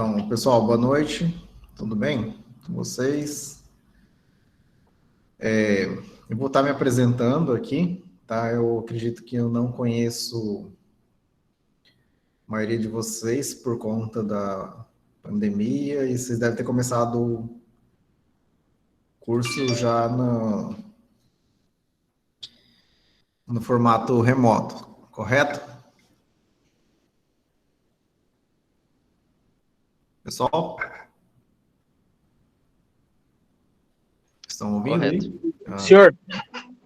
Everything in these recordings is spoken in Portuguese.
Então, pessoal, boa noite. Tudo bem com vocês? Eu vou estar me apresentando aqui, tá? Eu acredito que eu não conheço a maioria de vocês por conta da pandemia e vocês devem ter começado o curso já no formato remoto, correto? Pessoal, estão ouvindo Correto. aí? Senhor,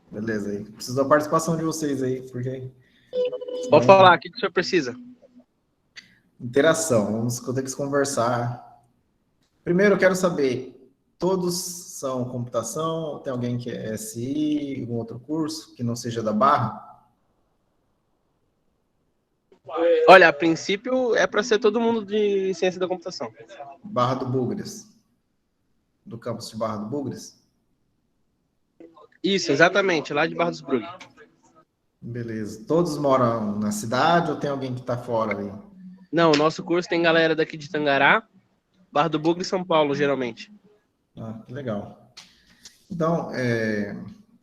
Beleza aí. Preciso da participação de vocês aí, porque pode falar, o que o senhor precisa? interação, vamos ter que conversar. Primeiro, eu quero saber, todos são computação? Tem alguém que é SI, algum outro curso que não seja da Barra? Olha, a princípio é para ser todo mundo de ciência da computação. Barra do Bugres? Do campus de Barra do Bugres? Isso, exatamente, lá de Barra dos Brugge. Beleza. Todos moram na cidade ou tem alguém que está fora ali? Não, o nosso curso tem galera daqui de Tangará, Barra do Bugre e São Paulo, geralmente. Ah, que legal. Então,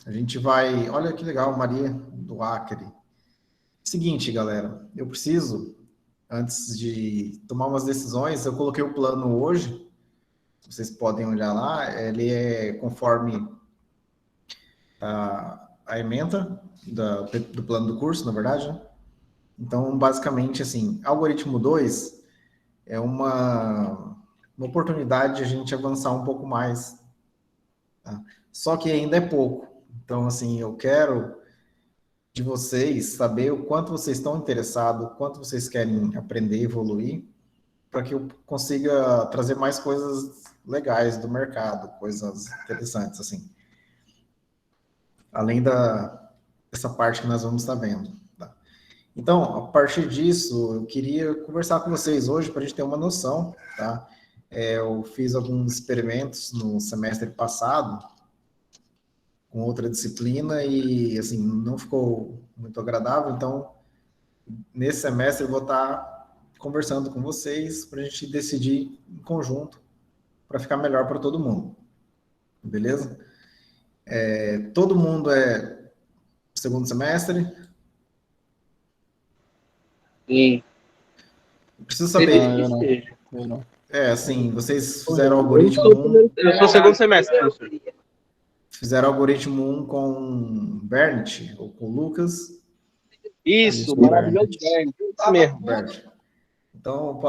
a gente vai... Olha que legal, Maria do Acre. Seguinte, galera, eu preciso, antes de tomar umas decisões, eu coloquei o plano hoje, vocês podem olhar lá, ele é conforme a ementa do plano do curso, na verdade, né? Então, basicamente, assim, algoritmo 2 é uma oportunidade de a gente avançar um pouco mais, tá? Só que ainda é pouco. Então, assim, eu quero de vocês saber o quanto vocês estão interessados, o quanto vocês querem aprender, evoluir, para que eu consiga trazer mais coisas legais do mercado, coisas interessantes, assim. Além dessa parte que nós vamos estar vendo. Tá? Então, a partir disso, eu queria conversar com vocês hoje para a gente ter uma noção. Tá? Eu fiz alguns experimentos no semestre passado com outra disciplina e, assim, não ficou muito agradável. Então, nesse semestre, eu vou estar conversando com vocês para a gente decidir em conjunto para ficar melhor para todo mundo. Beleza? Todo mundo é segundo semestre? E Preciso saber. Eu não. Assim, vocês fizeram algoritmo 1. Eu sou segundo semestre, professor. Fizeram algoritmo 1 com Bernd ou com Lucas? Isso, maravilhoso. Isso mesmo. Bernd. Então,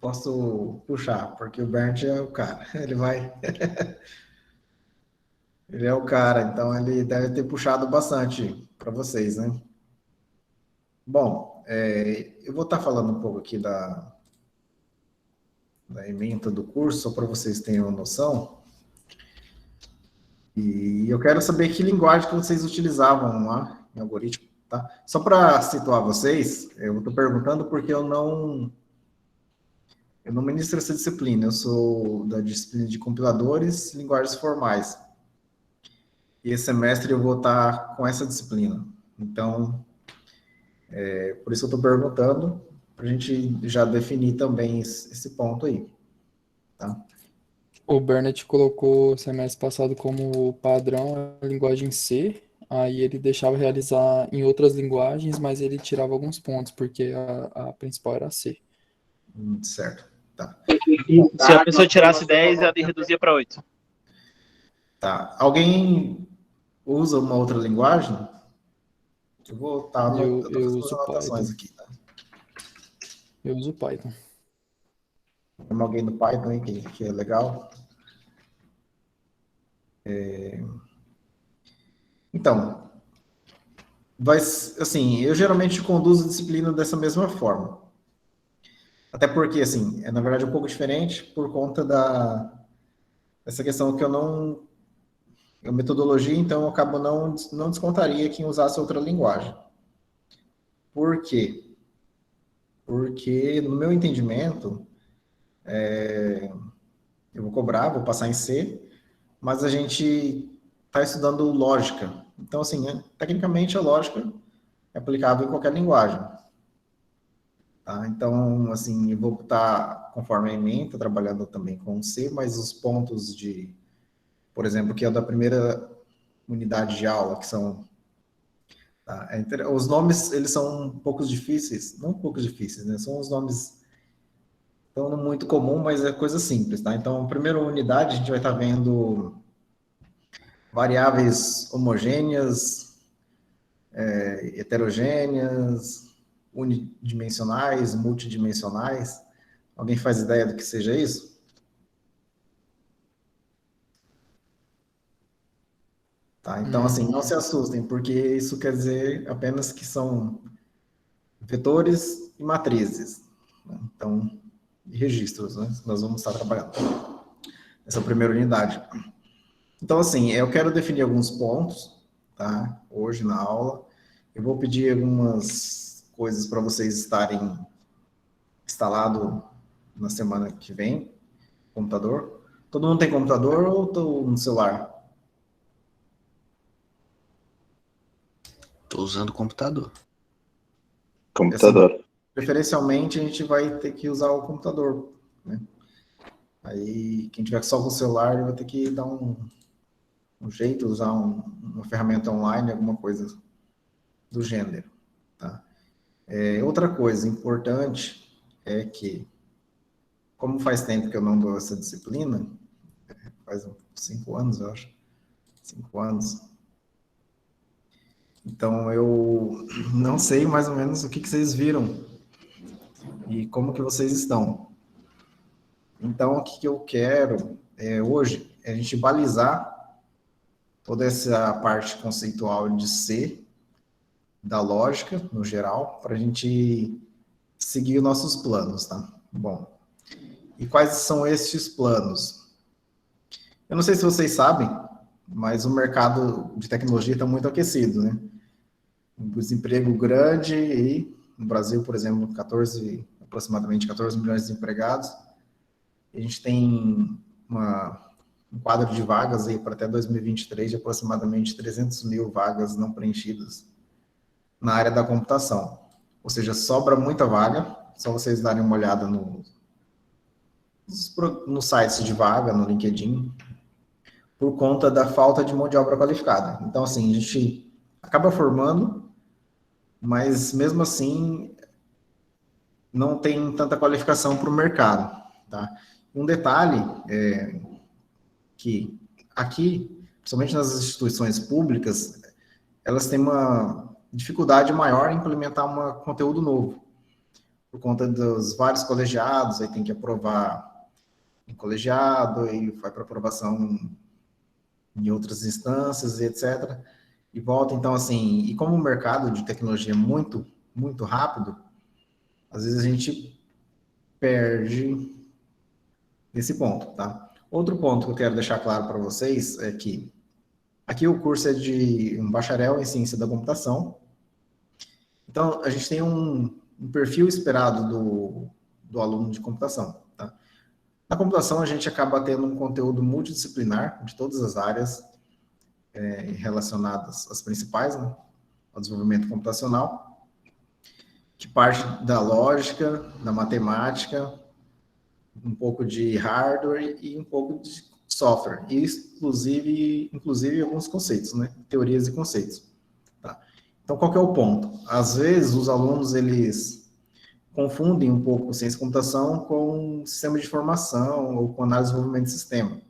posso puxar, porque o Bernd é o cara. Ele vai. Ele é o cara, então ele deve ter puxado bastante para vocês, né? Bom, eu vou estar falando um pouco aqui da ementa do curso, só para vocês terem uma noção. E eu quero saber que linguagem que vocês utilizavam lá em algoritmo, tá? Só para situar vocês, eu estou perguntando porque eu não ministro essa disciplina, eu sou da disciplina de compiladores e linguagens formais. E esse semestre eu vou estar com essa disciplina. Então, por isso eu estou perguntando, para a gente já definir também esse ponto aí, tá? O Bernard colocou semestre passado como padrão a linguagem C, aí ele deixava realizar em outras linguagens, mas ele tirava alguns pontos, porque a principal era C. Certo, tá. Se a pessoa tirasse 10, ela reduzia para 8. Tá. Alguém usa uma outra linguagem? Eu vou estar Eu fazendo uso anotações Python. aqui, tá? Eu uso Python. Tem alguém do Python aí que é legal? Então, assim, eu geralmente conduzo a disciplina dessa mesma forma. Até porque, assim, na verdade um pouco diferente por conta dessa questão que a metodologia, então eu acabo não descontaria quem usasse outra linguagem. Por quê? Porque, no meu entendimento, eu vou passar em C, mas a gente está estudando lógica. Então, assim, tecnicamente a lógica é aplicável em qualquer linguagem. tá? Então, assim, eu vou estar, conforme a ementa, trabalhando também com C, mas os pontos de, por exemplo, que é da primeira unidade de aula, que são... Tá? Os nomes, eles são um pouco difíceis, não um pouco difíceis, né? São os nomes tão muito comum, mas é coisa simples, tá? Então, a primeira unidade, a gente vai estar vendo variáveis homogêneas, heterogêneas, unidimensionais, multidimensionais. Alguém faz ideia do que seja isso? Tá, então, assim, não se assustem, porque isso quer dizer apenas que são vetores e matrizes, né? Então, e registros, né? Nós vamos estar trabalhando nessa primeira unidade. Então, assim, eu quero definir alguns pontos, tá? Hoje na aula. Eu vou pedir algumas coisas para vocês estarem instalado na semana que vem, computador. Todo mundo tem computador ou tô no celular? Tô usando o computador. Computador. Preferencialmente, a gente vai ter que usar o computador, né? Aí, quem tiver só com o celular, vai ter que dar um jeito, usar uma ferramenta online, alguma coisa do gênero, tá? Outra coisa importante é que, como faz tempo que eu não dou essa disciplina, faz uns 5 anos, eu acho, 5 anos, então eu não sei mais ou menos o que vocês viram e como que vocês estão. Então, o que eu quero hoje é a gente balizar toda essa parte conceitual de C, da lógica, no geral, para a gente seguir os nossos planos, tá? Bom, e quais são estes planos? Eu não sei se vocês sabem, mas o mercado de tecnologia está muito aquecido, né? Um desemprego grande e no Brasil, por exemplo, aproximadamente 14 milhões de empregados. A gente tem um quadro de vagas aí para até 2023 de aproximadamente 300 mil vagas não preenchidas na área da computação. Ou seja, sobra muita vaga, só vocês darem uma olhada no sites de vaga, no LinkedIn, por conta da falta de mão de obra qualificada. Então, assim, a gente acaba formando, mas mesmo assim não tem tanta qualificação para o mercado, tá? Um detalhe que aqui, principalmente nas instituições públicas, elas têm uma dificuldade maior em implementar um conteúdo novo, por conta dos vários colegiados, aí tem que aprovar em colegiado, e vai para aprovação em outras instâncias, etc. E volta, então, assim, e como o mercado de tecnologia é muito, muito rápido, às vezes a gente perde esse ponto, tá? Outro ponto que eu quero deixar claro para vocês é que aqui o curso é de um bacharel em ciência da computação. Então, a gente tem um perfil esperado do aluno de computação, tá? Na computação, a gente acaba tendo um conteúdo multidisciplinar de todas as áreas relacionadas às principais, né, ao desenvolvimento computacional, que parte da lógica, da matemática, um pouco de hardware e um pouco de software, e inclusive alguns conceitos, né, teorias e conceitos. Tá? Então, qual que é o ponto? Às vezes, os alunos, eles confundem um pouco ciência e computação com sistema de informação ou com análise de desenvolvimento de sistema.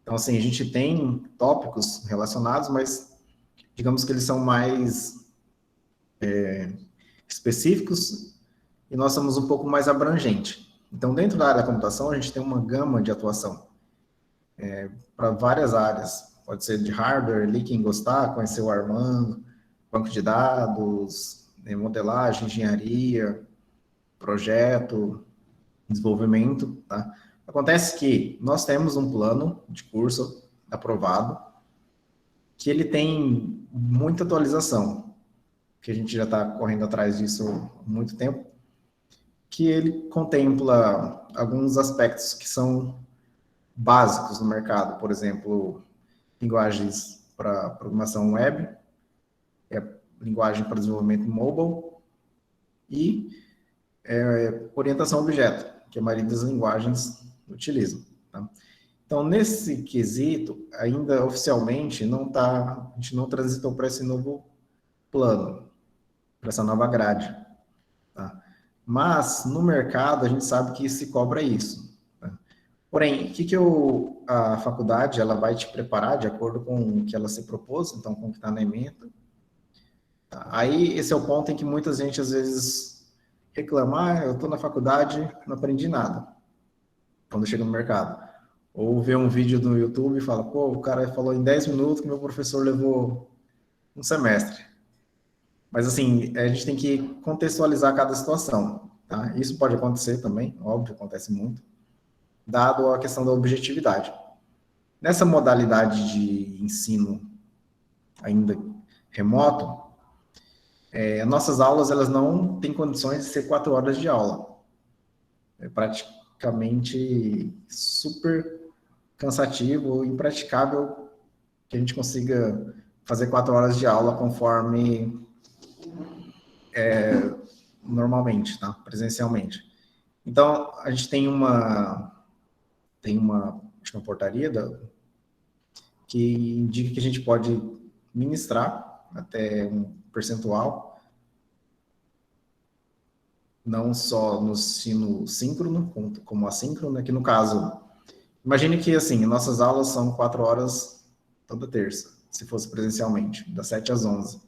Então, assim, a gente tem tópicos relacionados, mas digamos que eles são mais específicos e nós somos um pouco mais abrangente. Então, dentro da área da computação, a gente tem uma gama de atuação para várias áreas. Pode ser de hardware, ali quem gostar, conhecer o Armando, banco de dados, modelagem, engenharia, projeto, desenvolvimento, tá? Acontece que nós temos um plano de curso aprovado, que ele tem muita atualização, que a gente já está correndo atrás disso há muito tempo, que ele contempla alguns aspectos que são básicos no mercado, por exemplo, linguagens para programação web, linguagem para desenvolvimento mobile e orientação a objeto, que a maioria das linguagens utilizam. Tá? Então, nesse quesito, ainda oficialmente a gente não transitou para esse novo plano, para essa nova grade. Tá? Mas, no mercado, a gente sabe que se cobra isso. Tá? Porém, a faculdade ela vai te preparar de acordo com o que ela se propôs, então, com o que está na ementa. Tá? Aí, esse é o ponto em que muita gente, às vezes, reclama, eu estou na faculdade, não aprendi nada, quando chega no mercado. Ou vê um vídeo no YouTube e fala, pô, o cara falou em 10 minutos que meu professor levou um semestre. Mas, assim, a gente tem que contextualizar cada situação, tá? Isso pode acontecer também, óbvio, acontece muito, dado a questão da objetividade. Nessa modalidade de ensino ainda remoto, nossas aulas, elas não têm condições de ser 4 horas de aula. É praticamente super cansativo, impraticável que a gente consiga fazer 4 horas de aula conforme normalmente, tá? Presencialmente. Então, a gente tem acho que uma portaria que indica que a gente pode ministrar até um percentual, não só no ensino síncrono, como assíncrono, né? Que no caso, imagine que, assim, nossas aulas são 4 horas toda terça, se fosse presencialmente, das 7 às 11.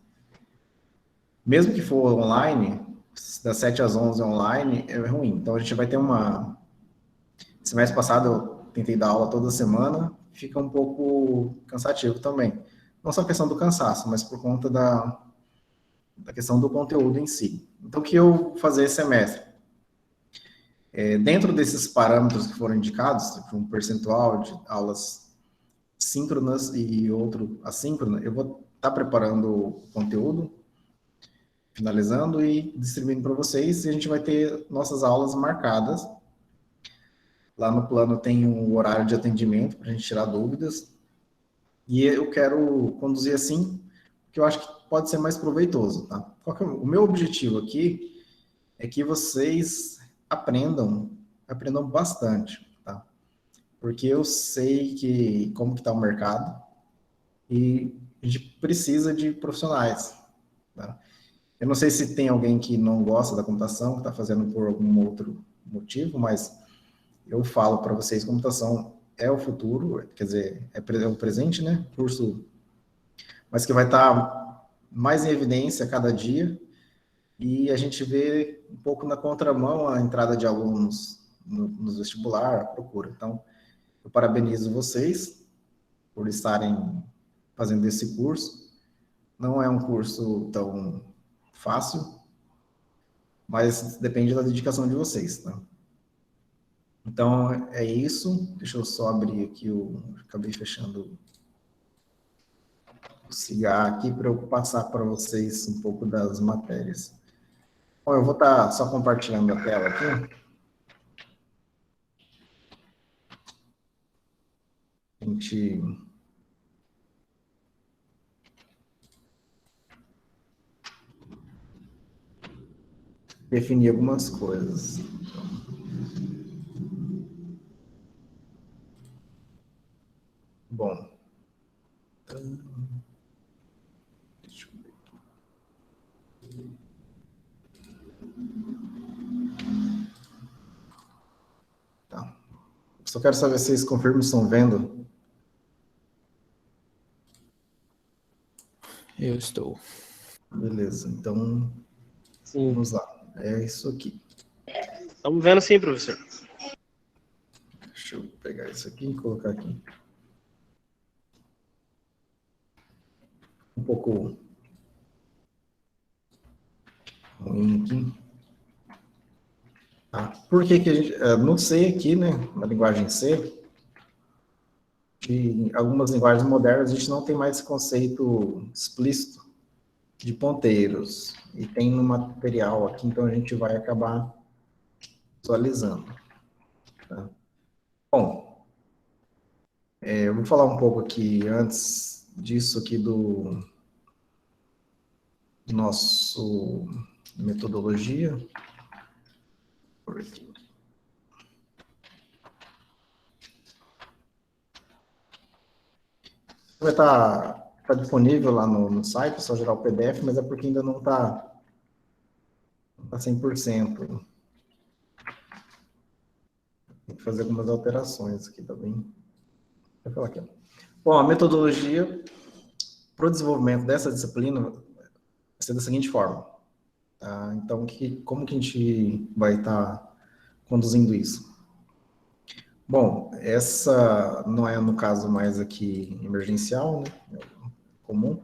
Mesmo que for online, das 7 às 11 online, é ruim. Então, a gente vai ter semestre passado, eu tentei dar aula toda semana, fica um pouco cansativo também. Não só a questão do cansaço, mas por conta da questão do conteúdo em si. Então, o que eu vou fazer esse semestre? Dentro desses parâmetros que foram indicados, um percentual de aulas síncronas e outro assíncrona, eu vou estar preparando o conteúdo, finalizando e distribuindo para vocês, e a gente vai ter nossas aulas marcadas. Lá no plano tem um horário de atendimento para a gente tirar dúvidas, e eu quero conduzir assim, porque eu acho que pode ser mais proveitoso, tá? O meu objetivo aqui é que vocês aprendam bastante, tá? Porque eu sei como que está o mercado e a gente precisa de profissionais, tá? Eu não sei se tem alguém que não gosta da computação, que está fazendo por algum outro motivo, mas eu falo para vocês, computação é o futuro, quer dizer, é o presente, né? Curso, mas que vai estar mais em evidência a cada dia, e a gente vê um pouco na contramão a entrada de alunos nos vestibular, a procura. Então, eu parabenizo vocês por estarem fazendo esse curso. Não é um curso tão fácil, mas depende da dedicação de vocês, tá? Então, é isso. Deixa eu só abrir aqui acabei fechando o cigarro aqui para eu passar para vocês um pouco das matérias. Bom, eu vou estar só compartilhando a tela aqui. A gente definir algumas coisas. Bom, deixa eu ver aqui. Tá. Só quero saber se vocês confirmam se estão vendo. Eu estou. Beleza, então Sim. vamos lá. É isso aqui. Estamos vendo sim, professor. Deixa eu pegar isso aqui e colocar aqui. Um pouco ruim aqui. Tá. Por que a gente... no C aqui, né, na linguagem C, em algumas linguagens modernas, a gente não tem mais esse conceito explícito de ponteiros. E tem no material aqui, então a gente vai acabar visualizando. Tá? Bom, eu vou falar um pouco aqui, antes disso aqui do nosso metodologia. por aqui. Vai estar disponível lá no site, é só gerar o PDF, mas é porque ainda não está 100%. Tem que fazer algumas alterações aqui também. Vou falar aqui, ó. Bom, a metodologia para o desenvolvimento dessa disciplina vai ser da seguinte forma. Tá? Então, como que a gente vai estar conduzindo isso? Bom, essa não é, no caso, mais aqui emergencial, né? É comum,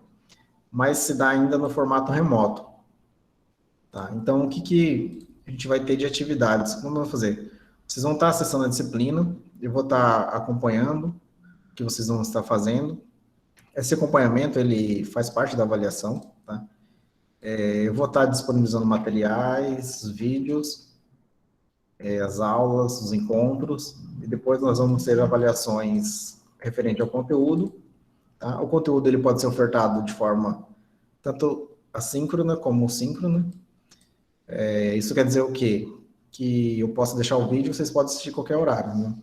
mas se dá ainda no formato remoto. Tá? Então, o que a gente vai ter de atividades? Como vamos fazer? Vocês vão estar acessando a disciplina, eu vou estar acompanhando o que vocês vão estar fazendo. Esse acompanhamento, ele faz parte da avaliação, tá? Eu vou estar disponibilizando materiais, vídeos, as aulas, os encontros, e depois nós vamos ter avaliações referente ao conteúdo. Tá? O conteúdo ele pode ser ofertado de forma tanto assíncrona como síncrona. Isso quer dizer o quê? Que eu posso deixar o vídeo, vocês podem assistir a qualquer horário, né?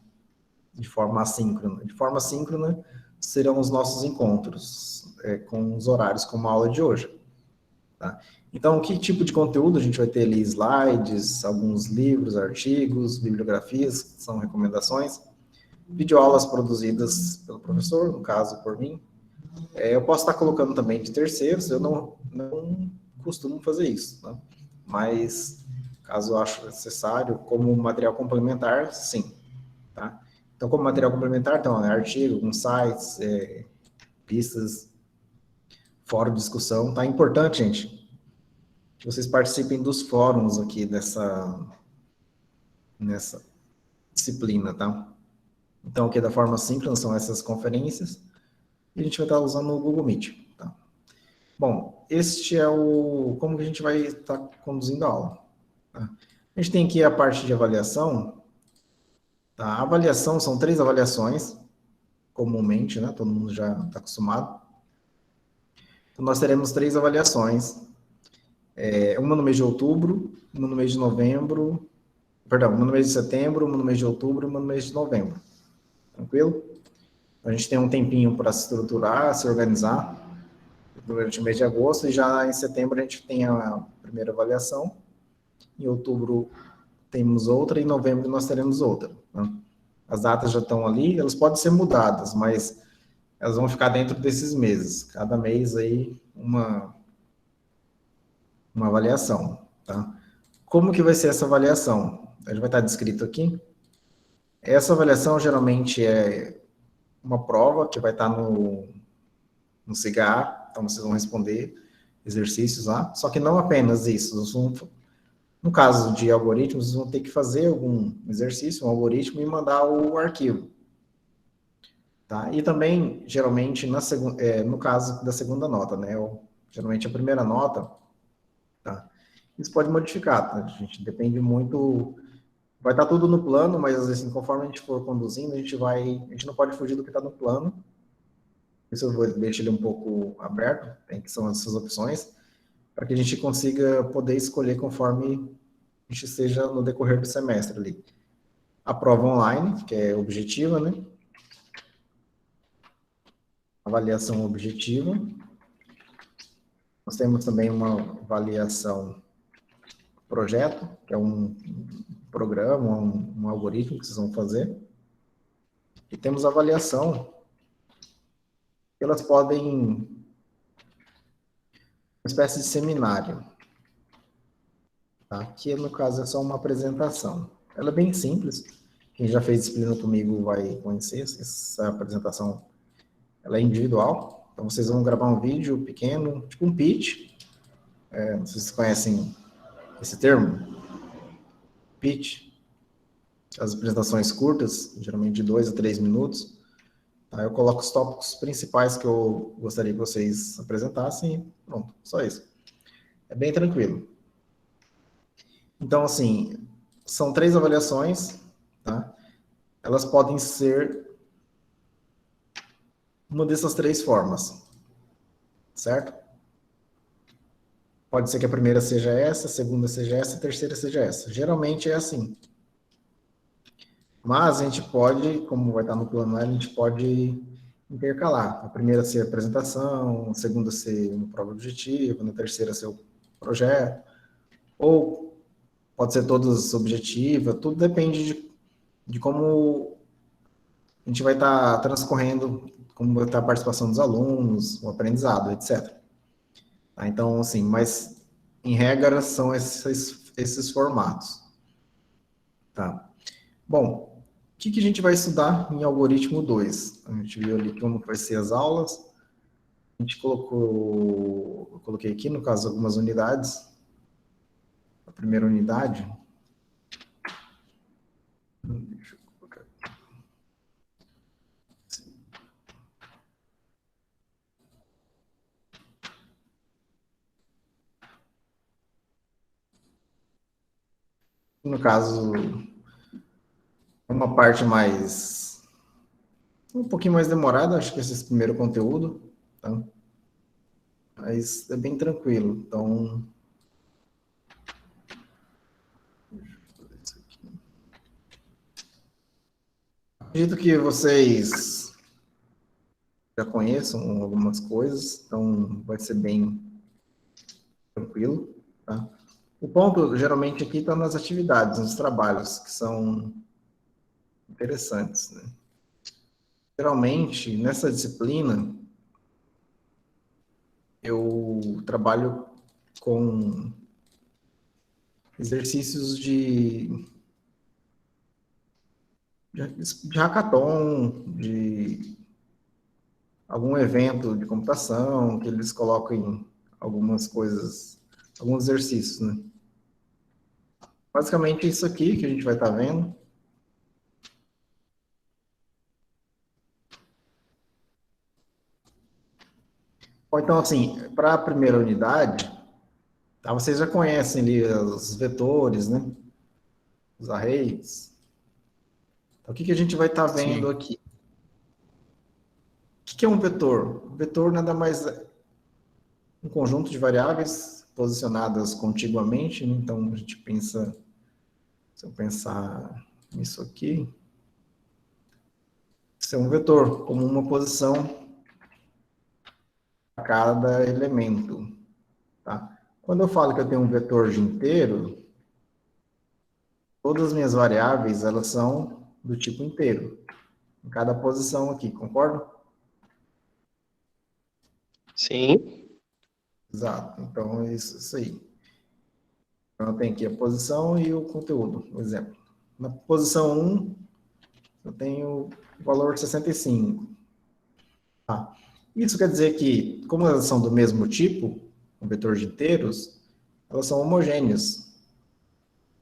De forma assíncrona. De forma síncrona serão os nossos encontros, com os horários, como a aula de hoje. Tá? Então, que tipo de conteúdo? A gente vai ter ali slides, alguns livros, artigos, bibliografias, que são recomendações, videoaulas produzidas pelo professor, no caso, por mim. Eu posso estar colocando também de terceiros, eu não costumo fazer isso, tá? Mas, caso eu ache necessário, como material complementar, sim. Tá? Então, como material complementar, então, artigo, alguns sites, pistas, fórum de discussão. Tá importante, gente, que vocês participem dos fóruns aqui nessa disciplina, tá? Então, aqui da forma síncrona são essas conferências, e a gente vai estar usando o Google Meet, tá? Bom, este é como que a gente vai estar conduzindo a aula. Tá? A gente tem aqui a parte de avaliação. Tá? A avaliação são 3 avaliações, comumente, né? Todo mundo já está acostumado. Então, nós teremos 3 avaliações. Uma no mês de outubro, uma no mês de novembro, perdão, uma no mês de setembro, uma no mês de outubro e uma no mês de novembro. Tranquilo? A gente tem um tempinho para se estruturar, se organizar durante o mês de agosto, e já em setembro a gente tem a primeira avaliação, em outubro temos outra, e em novembro nós teremos outra. Né? As datas já estão ali, elas podem ser mudadas, mas elas vão ficar dentro desses meses. Cada mês aí uma avaliação. Tá? Como que vai ser essa avaliação? Ele vai estar descrito aqui. Essa avaliação geralmente é uma prova que vai estar no CIGA, então vocês vão responder exercícios lá, só que não apenas isso, no caso de algoritmos, vocês vão ter que fazer algum exercício, um algoritmo e mandar o arquivo. Tá? E também, geralmente, no caso da segunda nota, né? Geralmente a primeira nota, tá? Isso pode modificar, tá, gente? Depende muito. Vai estar tudo no plano, mas assim, conforme a gente for conduzindo, a gente não pode fugir do que está no plano. Isso eu vou deixar ele um pouco aberto, que são essas opções, para que a gente consiga poder escolher conforme a gente esteja no decorrer do semestre ali. A prova online, que é objetiva, né? Avaliação objetiva. Nós temos também uma avaliação projeto, que é um programa, um algoritmo que vocês vão fazer. E temos a avaliação, que elas podem, uma espécie de seminário, tá? Que no caso é só uma apresentação. Ela é bem simples, quem já fez disciplina comigo vai conhecer, essa apresentação ela é individual, então vocês vão gravar um vídeo pequeno, tipo um pitch, não sei se vocês conhecem esse termo, pitch, as apresentações curtas, geralmente de 2 a 3 minutos, tá? Eu coloco os tópicos principais que eu gostaria que vocês apresentassem e pronto, só isso. É bem tranquilo. Então, assim, são 3 avaliações, tá? Elas podem ser uma dessas 3 formas, certo? Pode ser que a primeira seja essa, a segunda seja essa, a terceira seja essa. Geralmente é assim. Mas a gente pode, como vai estar no plano, a gente pode intercalar. A primeira ser a apresentação, a segunda ser uma prova objetiva, na terceira ser o projeto. Ou pode ser todas objetivas, tudo depende de como a gente vai estar transcorrendo, como vai estar a participação dos alunos, o aprendizado, etc. Tá? Então, assim, mas em regra são esses formatos. Tá? Bom, o que a gente vai estudar em algoritmo 2? A gente viu ali como vai ser as aulas. A gente colocou, eu coloquei aqui, no caso, algumas unidades. A primeira unidade. Deixa eu colocar aqui. No caso, uma parte mais, um pouquinho mais demorada, acho que esse primeiro conteúdo, tá? Mas é bem tranquilo. Então, acredito que vocês já conheçam algumas coisas, então vai ser bem tranquilo, tá? O ponto, geralmente, aqui está nas atividades, nos trabalhos, que são interessantes, né? Geralmente, nessa disciplina, eu trabalho com exercícios de hackathon, de algum evento de computação, que eles colocam algumas coisas, alguns exercícios, né? Basicamente isso aqui que a gente vai estar vendo. Ou então, assim, para a primeira unidade, tá, vocês já conhecem ali os vetores, né? Os arrays. Então, o que a gente vai estar vendo Sim. aqui? O que é um vetor? O vetor nada mais é um conjunto de variáveis posicionadas contiguamente, né? Então, a gente pensa, se eu pensar nisso aqui, isso é um vetor, como uma posição a cada elemento, tá? Quando eu falo que eu tenho um vetor de inteiro, todas as minhas variáveis, elas são do tipo inteiro, em cada posição aqui, concorda? Sim. Exato. Então, é isso aí. Então, eu tenho aqui a posição e o conteúdo, por exemplo. Na posição 1, eu tenho o valor 65. Tá? Isso quer dizer que, como elas são do mesmo tipo, um vetor de inteiros, elas são homogêneas.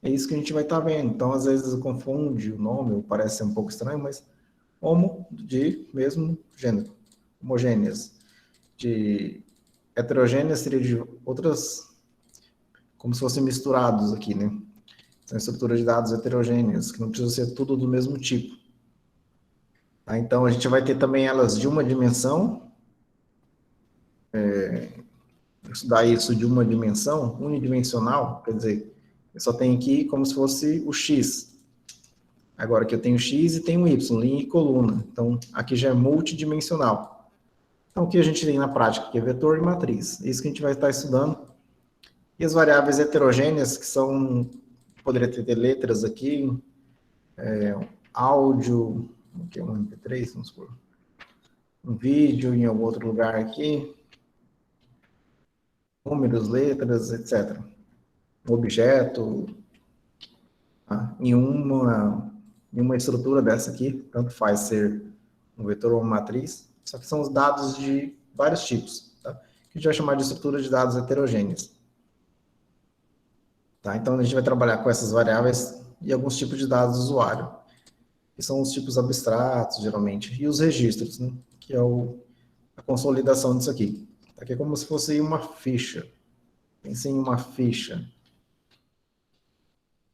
É isso que a gente vai estar vendo. Então, às vezes, confunde o nome, ou parece ser um pouco estranho, mas homo de mesmo gênero. Homogêneas. De heterogêneas seria de outras, como se fossem misturados aqui, né? São estruturas de dados heterogêneas, que não precisa ser tudo do mesmo tipo. Tá? Então, a gente vai ter também elas de uma dimensão, estudar isso de uma dimensão, unidimensional, quer dizer, eu só tenho aqui como se fosse o x. Agora que eu tenho x e tenho y, linha e coluna. Então, aqui já é multidimensional. Então, o que a gente tem na prática? Que é vetor e matriz. É isso que a gente vai estar estudando. E as variáveis heterogêneas, que são, poderia ter letras aqui, áudio, aqui é um MP3, vamos supor, um vídeo em algum outro lugar aqui, números, letras, etc. Um objeto, tá? Em uma estrutura dessa aqui, tanto faz ser um vetor ou uma matriz, só que são os dados de vários tipos, tá? Que a gente vai chamar de estrutura de dados heterogêneas. Tá? Então, a gente vai trabalhar com essas variáveis e alguns tipos de dados do usuário, que são os tipos abstratos, geralmente, e os registros, né? Que é a consolidação disso aqui. Aqui é como se fosse uma ficha. Pense em uma ficha.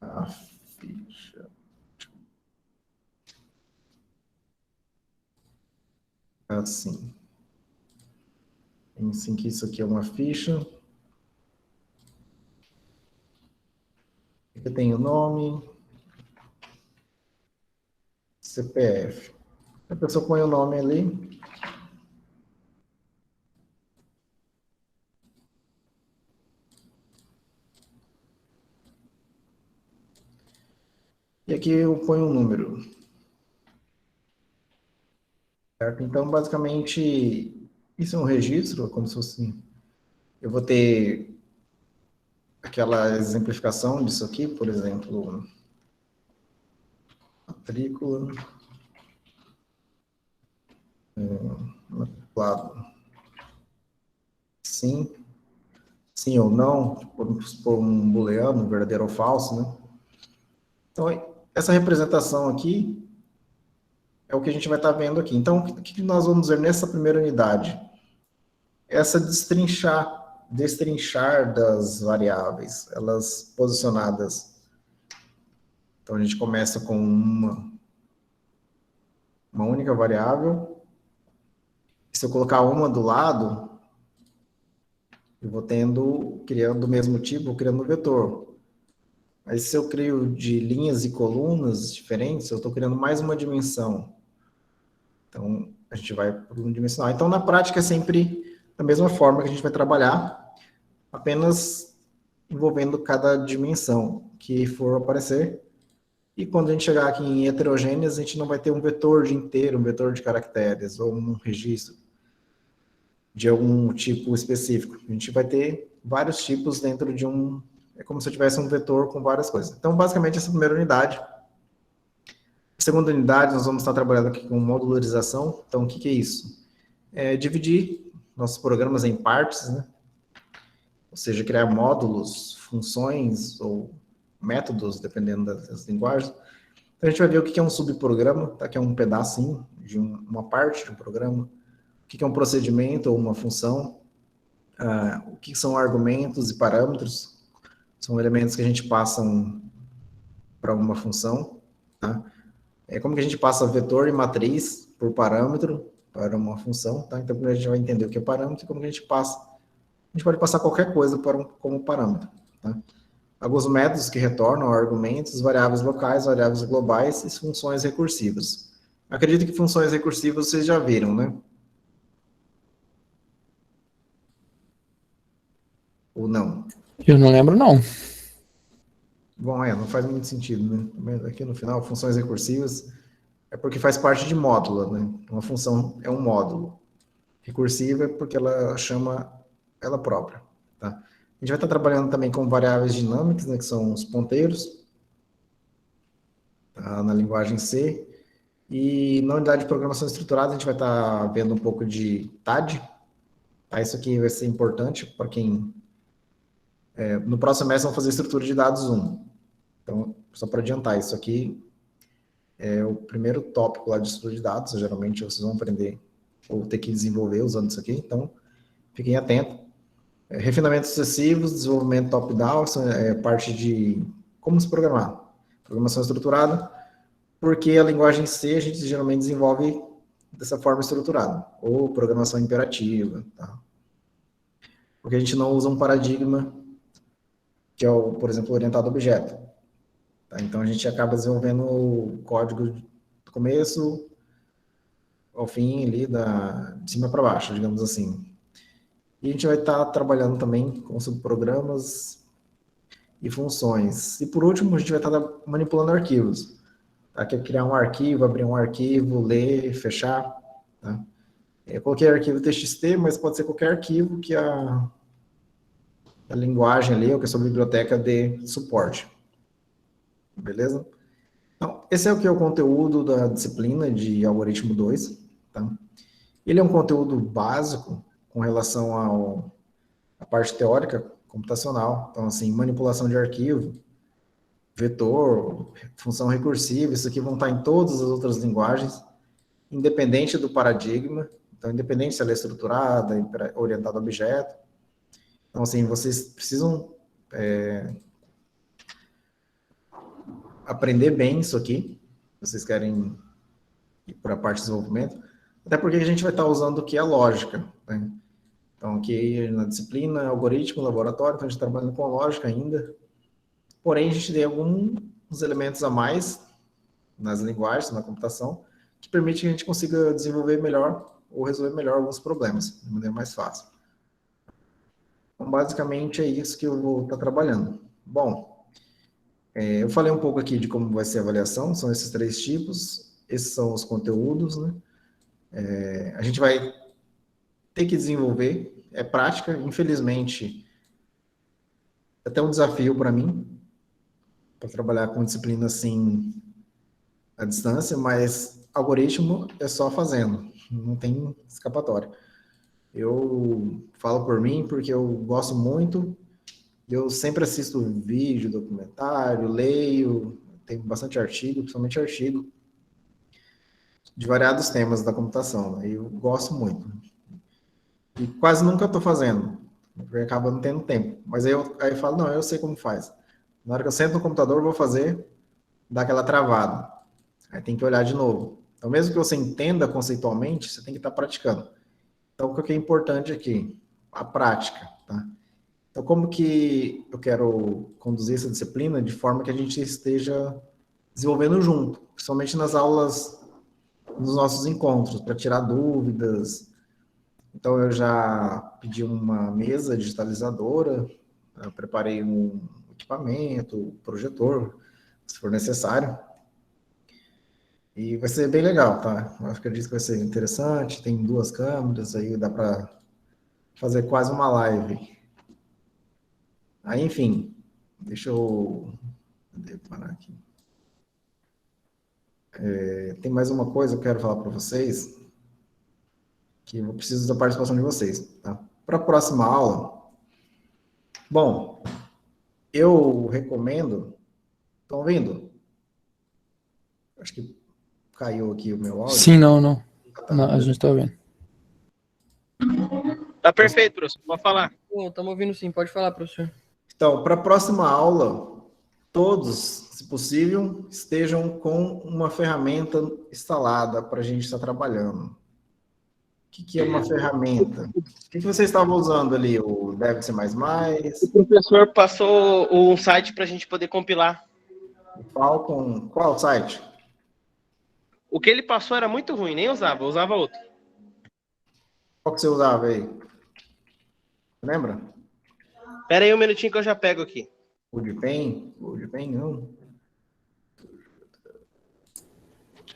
A ficha. Assim. Pense em que isso aqui é uma ficha. Eu tenho nome, CPF. A pessoa põe o nome ali. E aqui eu ponho um número. Certo? Então, basicamente, isso é um registro, como se fosse... Eu vou ter aquela exemplificação disso aqui, por exemplo, matrícula, matriculado, sim, sim ou não, por um booleano, verdadeiro ou falso, né? Então, essa representação aqui é o que a gente vai estar vendo aqui. Então, o que nós vamos ver nessa primeira unidade? Essa destrinchar das variáveis, elas posicionadas. Então, a gente começa com uma única variável. Se eu colocar uma do lado, eu vou criando do mesmo tipo, vou criando um vetor. Mas se eu crio de linhas e colunas diferentes, eu estou criando mais uma dimensão. Então, a gente vai para um dimensional. Então, na prática, é sempre da mesma forma que a gente vai trabalhar, apenas envolvendo cada dimensão que for aparecer. E quando a gente chegar aqui em heterogêneas, a gente não vai ter um vetor de inteiro, um vetor de caracteres, ou um registro de algum tipo específico. A gente vai ter vários tipos dentro de um... É como se eu tivesse um vetor com várias coisas. Então, basicamente, essa primeira unidade. A segunda unidade, nós vamos estar trabalhando aqui com modularização. Então, o que é isso? É dividir nossos programas em partes, né? Ou seja, criar módulos, funções ou métodos, dependendo das linguagens. Então, a gente vai ver o que é um subprograma, tá? Que é um pedacinho de uma parte de um programa. O que é um procedimento ou uma função, o que são argumentos e parâmetros, são elementos que a gente passa para uma função, tá? Como que a gente passa vetor e matriz por parâmetro para uma função, tá? Então, a gente vai entender o que é parâmetro e como que a gente passa. A gente pode passar qualquer coisa como parâmetro, tá? Alguns métodos que retornam argumentos, variáveis locais, variáveis globais e funções recursivas. Acredito que funções recursivas vocês já viram, né? Ou não? Eu não lembro, não. Bom, não faz muito sentido, né? Mas aqui no final, funções recursivas é porque faz parte de módulo, né? Uma função é um módulo. Recursiva é porque ela chama ela própria, tá? A gente vai estar trabalhando também com variáveis dinâmicas, né? Que são os ponteiros, tá? Na linguagem C. E na unidade de programação estruturada, a gente vai estar vendo um pouco de TAD, tá? Isso aqui vai ser importante para quem... no próximo semestre, vamos fazer estrutura de dados 1. Então, só para adiantar, isso aqui é o primeiro tópico lá de estudo de dados. Geralmente, vocês vão aprender ou ter que desenvolver usando isso aqui. Então, fiquem atentos. Refinamentos sucessivos, desenvolvimento top-down, parte de como se programar. Programação estruturada, porque a linguagem C a gente geralmente desenvolve dessa forma estruturada. Ou programação imperativa, tá? Porque a gente não usa um paradigma que é, por exemplo, orientado a objeto. Tá? Então, a gente acaba desenvolvendo o código do começo ao fim, ali, de cima para baixo, digamos assim. E a gente vai estar trabalhando também com subprogramas e funções. E, por último, a gente vai estar manipulando arquivos. Tá? Que é criar um arquivo, abrir um arquivo, ler, fechar. Tá? Eu coloquei arquivo TXT, mas pode ser qualquer arquivo que a linguagem ali, ou que a sua biblioteca dê suporte. Beleza? Então, esse é o que é o conteúdo da disciplina de algoritmo 2. Tá? Ele é um conteúdo básico com relação à parte teórica computacional. Então, assim, manipulação de arquivo, vetor, função recursiva, isso aqui vão estar em todas as outras linguagens, independente do paradigma. Então, independente se ela é estruturada, orientada a objeto. Então, assim, vocês precisam aprender bem isso aqui, se vocês querem ir para a parte de desenvolvimento, até porque a gente vai estar usando o que é lógica, né? Então, aqui na disciplina, algoritmo, laboratório, então a gente está trabalhando com lógica ainda, um porém a gente tem alguns elementos a mais nas linguagens, na computação, que permite que a gente consiga desenvolver melhor ou resolver melhor alguns problemas, de maneira mais fácil. Então, basicamente, é isso que eu vou estar trabalhando. Bom, eu falei um pouco aqui de como vai ser a avaliação, são esses 3 tipos, esses são os conteúdos, né? A gente vai ter que desenvolver, é prática, infelizmente, é até um desafio para mim, para trabalhar com disciplina assim, à distância, mas algoritmo é só fazendo, não tem escapatória. Eu falo por mim porque eu gosto muito, eu sempre assisto vídeo, documentário, leio, tem bastante artigo, principalmente artigo, de variados temas da computação, né? Eu gosto muito. E quase nunca estou fazendo, porque acaba não tendo tempo. Mas aí eu falo, não, eu sei como faz. Na hora que eu sento no computador, eu vou fazer, dá aquela travada. Aí tem que olhar de novo. Então, mesmo que você entenda conceitualmente, você tem que estar praticando. Então, o que é importante aqui? A prática, tá? Então, como que eu quero conduzir essa disciplina de forma que a gente esteja desenvolvendo junto, principalmente nas aulas, nos nossos encontros, para tirar dúvidas. Então, eu já pedi uma mesa digitalizadora, eu preparei um equipamento, projetor, se for necessário. E vai ser bem legal, tá? Eu acredito que vai ser interessante. Tem 2 câmeras, aí dá para fazer quase uma live. Aí, enfim, deixa eu parar aqui. Tem mais uma coisa que eu quero falar para vocês, que eu preciso da participação de vocês, tá? Para a próxima aula, bom, eu recomendo. Estão ouvindo? Acho que caiu aqui o meu áudio. Sim, não. Tá, Não, a gente tá vendo. Tá perfeito, professor. Pode falar. Estamos ouvindo sim, pode falar, professor. Então, para a próxima aula, todos, se possível, estejam com uma ferramenta instalada para a gente estar trabalhando. O que é uma ferramenta? O que vocês estavam usando ali? O Deve Ser Mais Mais? O professor passou um site para a gente poder compilar. O Falcon? Qual site? O que ele passou era muito ruim, nem usava, eu usava outro. Qual que você usava aí? Lembra? Pera aí um minutinho que eu já pego aqui. O de Pen? O de Pen, não.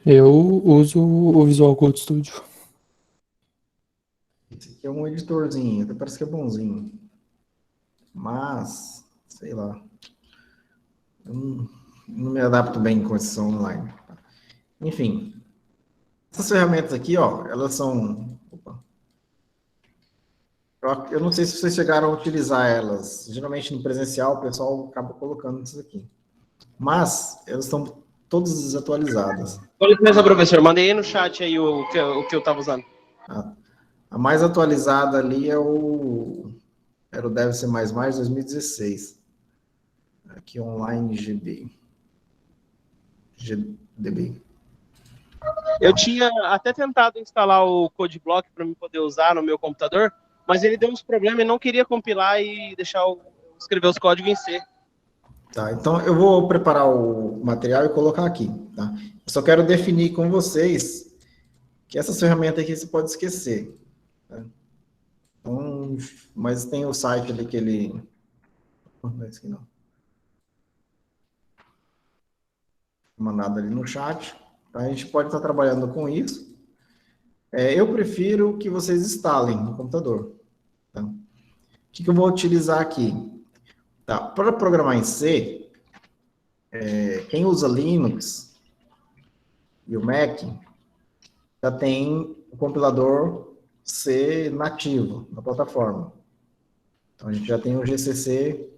Eu uso o Visual Code Studio. Esse aqui é um editorzinho, até parece que é bonzinho. Mas, sei lá. Eu não me adapto bem com esse online. Enfim. Essas ferramentas aqui, ó, elas são... Opa. Eu não sei se vocês chegaram a utilizar elas. Geralmente no presencial o pessoal acaba colocando isso aqui. Mas elas estão todas desatualizadas. Com licença, professor. Mandei aí no chat aí o que eu tava usando. A mais atualizada ali era o Deve Ser Mais 2016. Aqui online GDB. Eu tinha até tentado instalar o CodeBlock para eu poder usar no meu computador, mas ele deu uns problemas e não queria compilar e deixar eu escrever os códigos em C. Tá, então eu vou preparar o material e colocar aqui, tá? Eu só quero definir com vocês que essas ferramentas aqui você pode esquecer, tá? Então, mas tem o site ali que ele... Não é esse aqui não. Mandado ali no chat, tá? A gente pode estar trabalhando com isso. Eu prefiro que vocês instalem no computador, tá? O que eu vou utilizar aqui? Tá, para programar em C, quem usa Linux e o Mac já tem o compilador C nativo na plataforma. Então, a gente já tem o GCC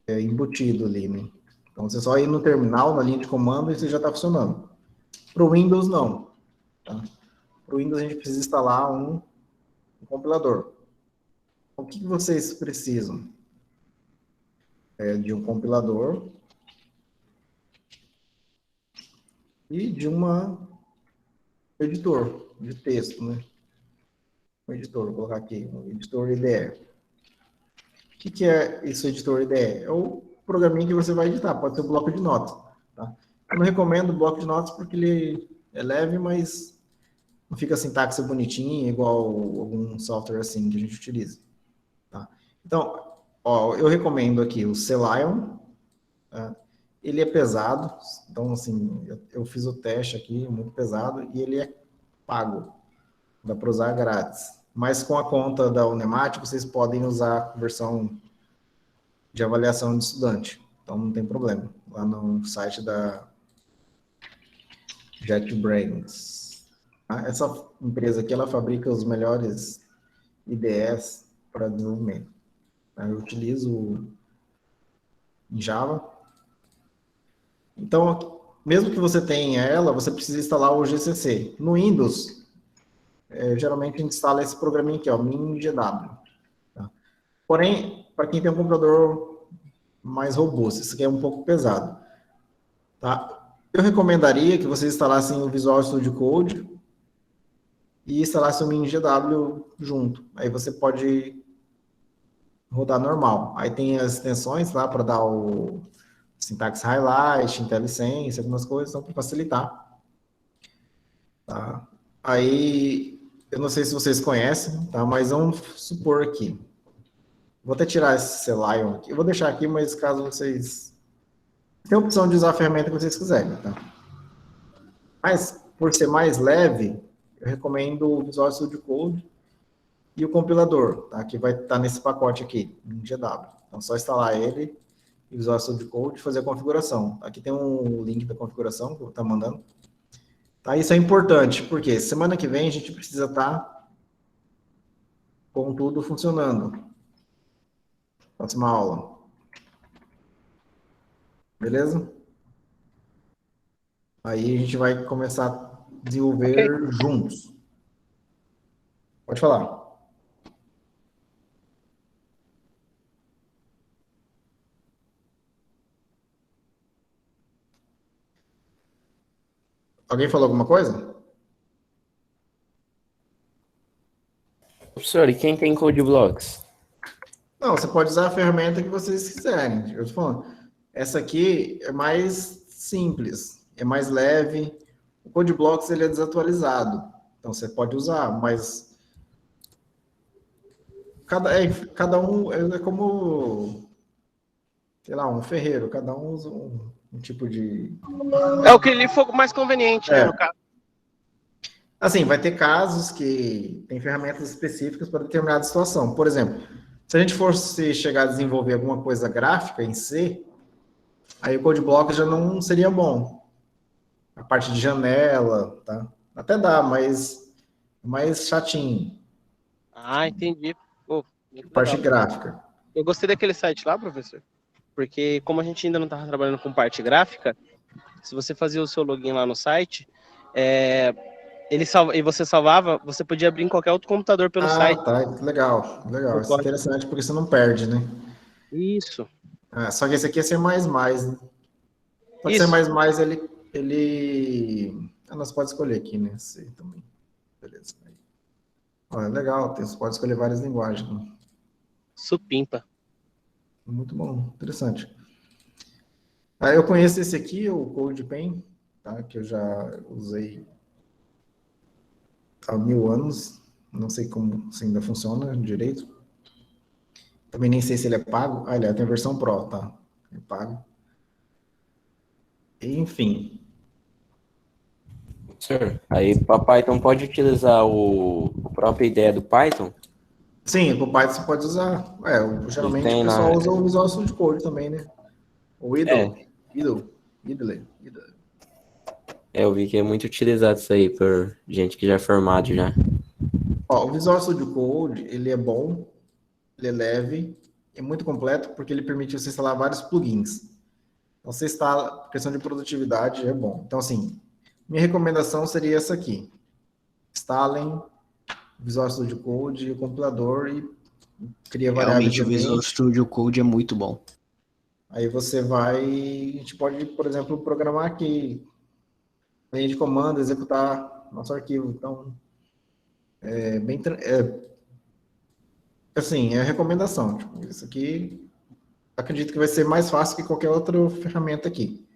embutido ali, né? Então, você só ir no terminal, na linha de comando, e você já está funcionando. Para o Windows, não. Tá? Para o Windows, a gente precisa instalar um compilador. Então, o que vocês precisam? De um compilador e de um editor de texto, né? Um editor, vou colocar aqui, um editor IDE. O que é esse editor IDE? É o programinha que você vai editar, pode ser o bloco de notas. Tá? Eu não recomendo o bloco de notas porque ele é leve, mas não fica a sintaxe bonitinha, igual algum software assim que a gente utiliza. Tá? Então, ó, eu recomendo aqui o Celion. Tá? Ele é pesado, então assim, eu fiz o teste aqui, muito pesado, e ele é pago. Dá para usar grátis. Mas com a conta da Unemat, vocês podem usar a versão de avaliação de estudante. Então não tem problema. Lá no site da JetBrains. Essa empresa aqui, ela fabrica os melhores IDEs para desenvolvimento. Eu utilizo em Java. Então, mesmo que você tenha ela, você precisa instalar o GCC. No Windows, geralmente a gente instala esse programinha aqui, ó, MinGW. Tá? Porém, para quem tem um computador mais robusto, isso aqui é um pouco pesado. Tá? Eu recomendaria que vocês instalassem o Visual Studio Code e instalassem o MinGW junto. Aí você pode rodar normal. Aí tem as extensões lá para dar o sintaxe highlight, IntelliSense, algumas coisas, então para facilitar. Tá? Aí, eu não sei se vocês conhecem, tá? Mas vamos supor aqui. Vou até tirar esse Celion aqui. Eu vou deixar aqui, mas caso vocês... Tem a opção de usar a ferramenta que vocês quiserem, tá? Mas, por ser mais leve, eu recomendo o Visual Studio Code e o compilador, tá? Que vai estar nesse pacote aqui, no GW. Então, só instalar ele, o Visual Studio Code e fazer a configuração. Aqui tem um link da configuração que eu vou estar mandando. Tá? Isso é importante, porque semana que vem a gente precisa estar com tudo funcionando. Próxima aula. Beleza? Aí a gente vai começar a desenvolver juntos. Pode falar. Alguém falou alguma coisa? Professor, e quem tem CodeBlocks? Não, você pode usar a ferramenta que vocês quiserem. Eu tô falando, essa aqui é mais simples, é mais leve. O CodeBlocks ele é desatualizado, então você pode usar, mas cada um é como, sei lá, um ferreiro, cada um usa um tipo de... É o que lhe for mais conveniente, né, no caso. Assim, vai ter casos que tem ferramentas específicas para determinada situação. Por exemplo, se a gente fosse chegar a desenvolver alguma coisa gráfica em C, aí o CodeBlocks já não seria bom. A parte de janela, tá? Até dá, mas mais chatinho. Ah, entendi. Pô, muito Parte legal. gráfica. Eu gostei daquele site lá, professor, porque como a gente ainda não estava trabalhando com parte gráfica, se você fazia o seu login lá no site, e você salvava, você podia abrir em qualquer outro computador pelo site. Tá, legal, legal. Isso é interessante porque você não perde, né? Isso. Só que esse aqui é C++, né? Só que Isso. C++, ele... nós pode escolher aqui, né? C também. Beleza. Olha, legal, você pode escolher várias linguagens. Né? Supimpa. Muito bom, interessante. Eu conheço esse aqui, o CodePen, tá? Que eu já usei há 1000 anos. Não sei como se ainda funciona direito. Também nem sei se ele é pago. Ele tem a versão Pro, tá? É pago. Enfim. Professor, aí para Python pode utilizar a própria ideia do Python? Sim, o Python você pode usar. Geralmente o pessoal usa o Visual Studio Code também, né? O Idle. Eu vi que é muito utilizado isso aí por gente que já é formado já. O Visual Studio Code, ele é bom, ele é leve, é muito completo porque ele permite você instalar vários plugins. Então, você instala, questão de produtividade, é bom. Então, assim, minha recomendação seria essa aqui. Instalem Visual Studio Code, o compilador e cria variáveis. Realmente o Visual Studio Code é muito bom. Aí você vai, a gente pode, por exemplo, programar aqui, linha de comando, executar nosso arquivo. Então, assim, é a recomendação. Tipo, isso aqui acredito que vai ser mais fácil que qualquer outra ferramenta aqui,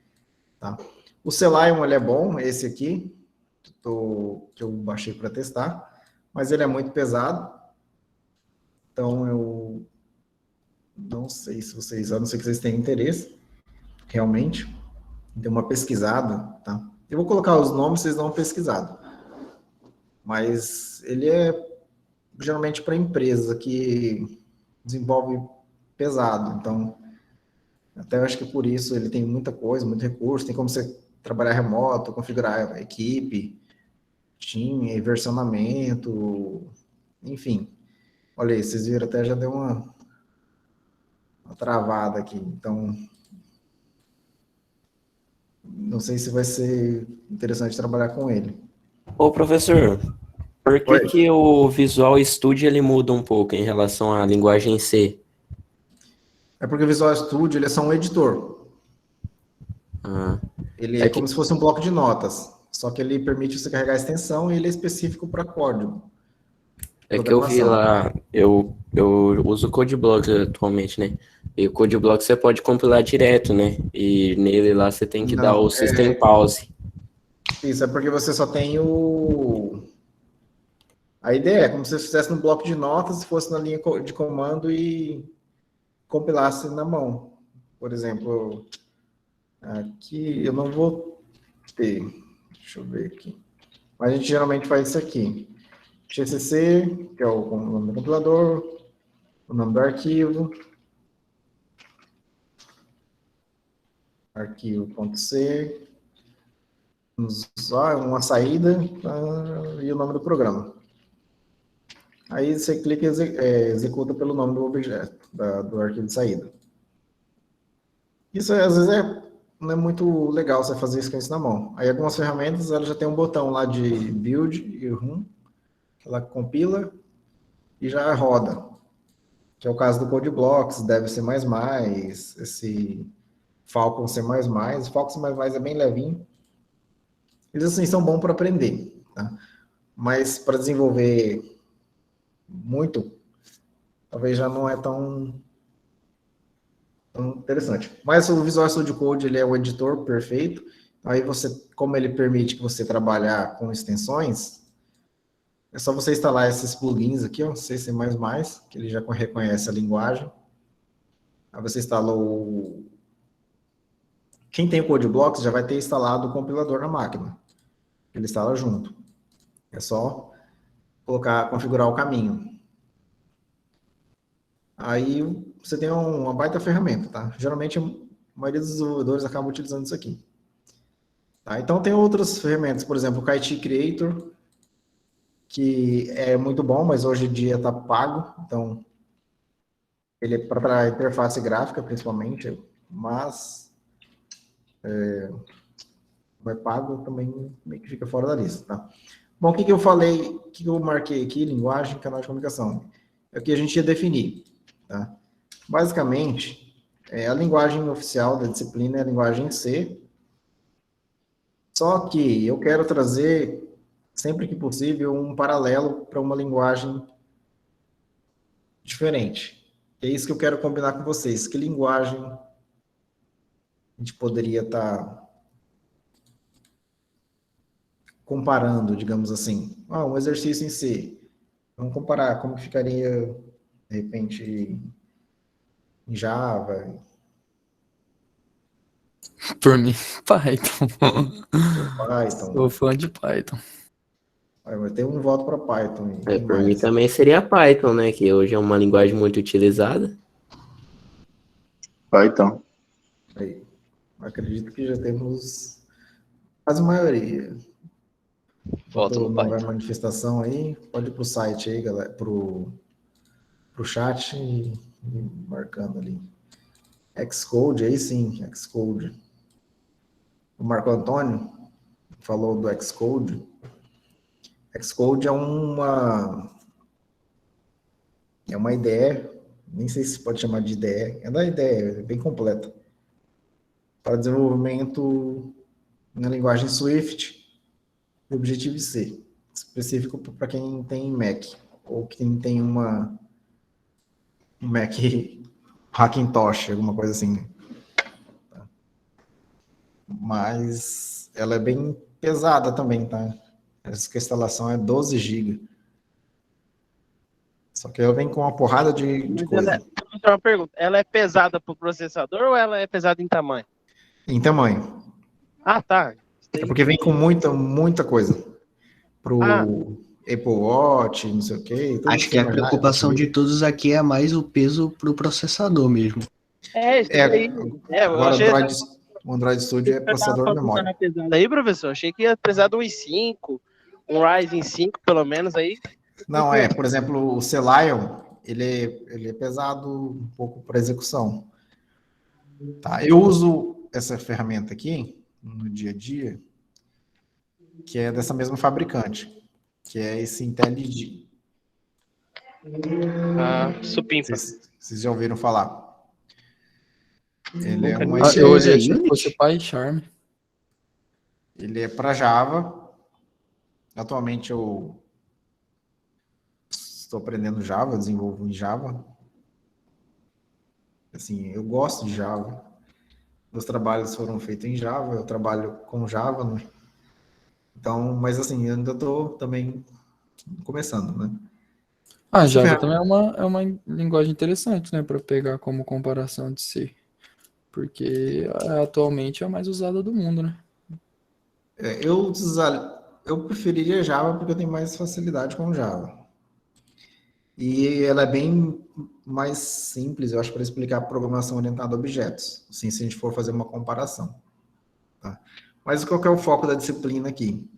tá? O Selenium, ele é bom, esse aqui, que eu baixei para testar, mas ele é muito pesado, então eu não sei se vocês, a não ser que vocês tenham interesse, realmente, dê uma pesquisada, tá? Eu vou colocar os nomes, vocês dão uma pesquisada. Mas ele é geralmente para empresa que desenvolve pesado, então até eu acho que por isso ele tem muita coisa, muito recurso, tem como você trabalhar remoto, configurar a equipe, time, versionamento, enfim. Olha aí, vocês viram, até já deu uma travada aqui, então não sei se vai ser interessante trabalhar com ele. Ô, professor, por que Oi. que o Visual Studio ele muda um pouco em relação à linguagem C? É porque o Visual Studio, ele é só um editor. Ah, Ele É é que- como se fosse um bloco de notas, só que ele permite você carregar a extensão e ele é específico para código, É que eu vi programação. lá, eu uso o CodeBlock atualmente, né? E o CodeBlock você pode compilar direto, né? E nele lá você tem que dar Não, o System Pause. isso é porque você só tem o... A ideia é como se você fizesse no bloco de notas, se fosse na linha de comando e compilasse na mão. Por exemplo, aqui eu não vou ter, deixa eu ver aqui. Mas a gente geralmente faz isso aqui. GCC, que é o nome do compilador, o nome do arquivo, arquivo.c, uma saída e o nome do programa. Aí você clica e executa pelo nome do objeto, do arquivo de saída. Isso às vezes não é muito legal você fazer isso com isso na mão. Aí algumas ferramentas ela já tem um botão lá de build e run, ela compila e já roda. Que é o caso do CodeBlocks, deve ser esse Falcon C++. O Falcon C++ é bem levinho. Eles assim são bons para aprender, tá? Mas para desenvolver muito, talvez já não é tão interessante. Mas o Visual Studio Code, ele é o editor perfeito. Aí você, como ele permite que você trabalhar com extensões, é só você instalar esses plugins aqui, ó, C++, que ele já reconhece a linguagem. Aí você instalou... Quem tem o CodeBlocks já vai ter instalado o compilador na máquina. Ele instala junto. É só configurar o caminho. Aí você tem uma baita ferramenta, tá? Geralmente a maioria dos desenvolvedores acaba utilizando isso aqui. Tá? Então tem outras ferramentas, por exemplo, o Kite Creator, que é muito bom, mas hoje em dia está pago. Então ele é para interface gráfica, principalmente, mas não é pago, também meio que fica fora da lista, tá? Bom, o que eu falei, o que eu marquei aqui? Linguagem, canal de comunicação. É o que a gente ia definir, tá? Basicamente, a linguagem oficial da disciplina é a linguagem C, só que eu quero trazer, sempre que possível, um paralelo para uma linguagem diferente. É isso que eu quero combinar com vocês. Que linguagem a gente poderia estar comparando, digamos assim? Um exercício em C. Vamos comparar como que ficaria, de repente, em Java, Por mim, Python. Python. Sou fã de Python. Vai ter um voto para Python. E quem Por mim mais? também seria Python, né? Que hoje é uma linguagem muito utilizada. Python. Aí. Acredito que já temos quase a maioria. Voto no Não vai Python. manifestação aí, pode ir pro site aí, galera, pro chat e marcando ali. Xcode, aí sim, Xcode. O Marco Antônio falou do Xcode. Xcode é uma ideia, nem sei se pode chamar de ideia, é da ideia, é bem completa, para desenvolvimento na linguagem Swift e Objective-C, específico para quem tem Mac, ou quem tem um Mac Hackintosh, alguma coisa assim. Tá? Mas ela é bem pesada também, tá? Essa instalação é 12 GB. Só que ela vem com uma porrada de Mas coisa. vou fazer uma pergunta. Ela é pesada pro processador ou ela é pesada em tamanho? Em tamanho. Ah, tá. É porque vem com muita coisa. Ah, Pro Apple Watch, não sei o quê. Tudo Acho que a imaginar, preocupação de todos aqui é mais o peso pro processador mesmo. isso daí. Eu agora achei o Android Studio é que tava processador falando que memória. era pesado aí, professor. Achei que ia pesar de uns 5, um Ryzen 5, pelo menos, aí. Não, por exemplo, o Celion, ele é pesado um pouco para execução. Tá? Eu uso essa ferramenta aqui no dia a dia, que é dessa mesma fabricante, que é esse IntelliJ. Supimpa. Vocês já ouviram falar? Ele é um Ah, eu usa olhei, achei que fosse Unity? o PyCharm. Ele é para Java. Atualmente eu estou aprendendo Java, eu desenvolvo em Java. Assim, eu gosto de Java. Meus trabalhos foram feitos em Java, eu trabalho com Java, né? Então, mas assim, eu ainda estou também começando, né? Ah, Essa Java ferramenta, também é uma linguagem interessante, né, para pegar como comparação de C, porque atualmente é a mais usada do mundo, né? eu preferiria Java porque eu tenho mais facilidade com Java. E ela é bem mais simples, eu acho, para explicar programação orientada a objetos, assim, se a gente for fazer uma comparação. Tá? Mas qual que é o foco da disciplina aqui?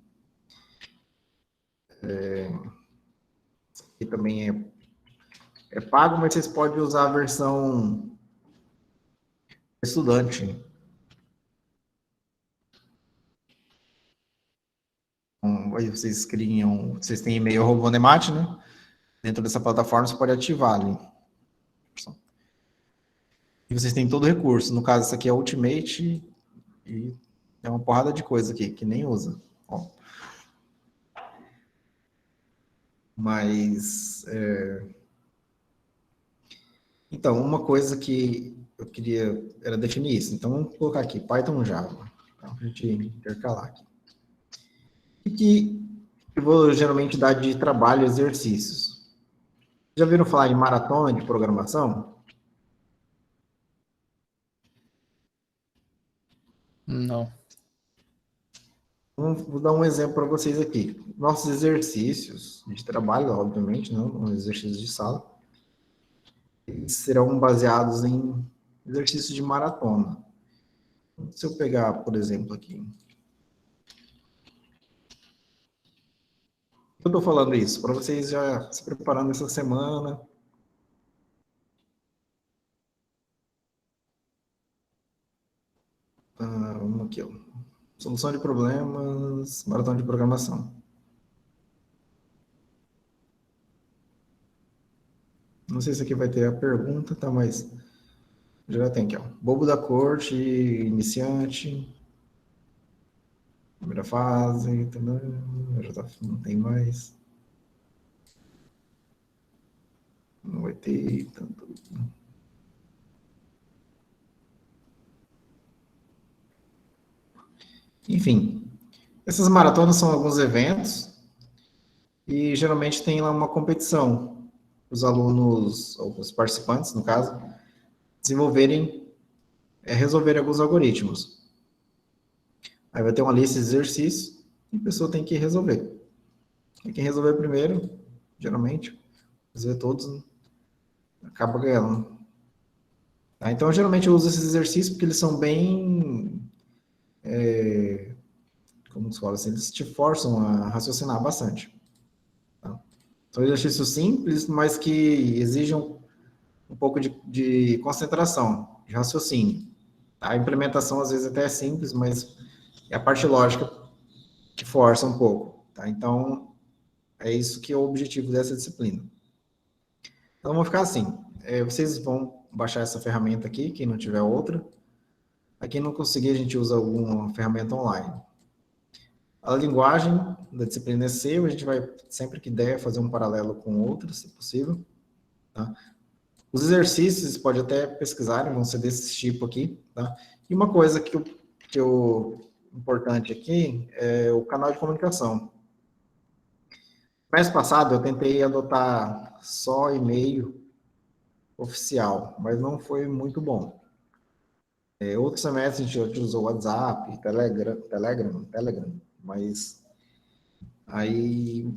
Que também é pago, mas vocês podem usar a versão estudante. Aí vocês criam, vocês têm e-mail Robonemat, né? Dentro dessa plataforma você pode ativar ali. E vocês têm todo o recurso. No caso, isso aqui é Ultimate e é uma porrada de coisa aqui que nem usa. Ó. Mas, então, uma coisa que eu queria era definir isso. Então, vamos colocar aqui, Python Java. Então, a gente intercalar aqui. E que eu vou geralmente dar de trabalho exercícios. Já viram falar em maratona de programação? Não. Vou dar um exemplo para vocês aqui. Nossos exercícios de trabalho, obviamente, não exercícios de sala, eles serão baseados em exercícios de maratona. Se eu pegar, por exemplo, aqui. Eu estou falando isso para vocês já se preparando essa semana. Vamos aqui, ó. Solução de problemas, maratona de programação. Não sei se aqui vai ter a pergunta, tá? Mas já tem aqui, ó. Bobo da corte, iniciante, primeira fase, não tem mais. Não vai ter tanto. Enfim, essas maratonas são alguns eventos e geralmente tem lá uma competição. Os alunos, ou os participantes, no caso, desenvolverem, resolverem alguns algoritmos. Aí vai ter uma lista de exercícios e a pessoa tem que resolver. E quem resolver primeiro, geralmente, resolver todos, acaba ganhando. Tá? Então, geralmente eu uso esses exercícios porque eles são bem, como se fala assim, eles te forçam a raciocinar bastante. Tá? São exercícios simples, mas que exigem um pouco de concentração, de raciocínio. Tá? A implementação, às vezes, até é simples, mas é a parte lógica que força um pouco. Tá? Então, é isso que é o objetivo dessa disciplina. Então, vamos ficar assim. Vocês vão baixar essa ferramenta aqui, quem não tiver outra. A quem não conseguir, a gente usa alguma ferramenta online. A linguagem da disciplina é C, a gente vai, sempre que der, fazer um paralelo com outra, se possível. Tá? Os exercícios, pode até pesquisarem, vão ser desse tipo aqui, tá? E uma coisa importante aqui é o canal de comunicação. Mês passado eu tentei adotar só e-mail oficial, mas não foi muito bom. Outro semestre a gente usou WhatsApp, Telegram, mas aí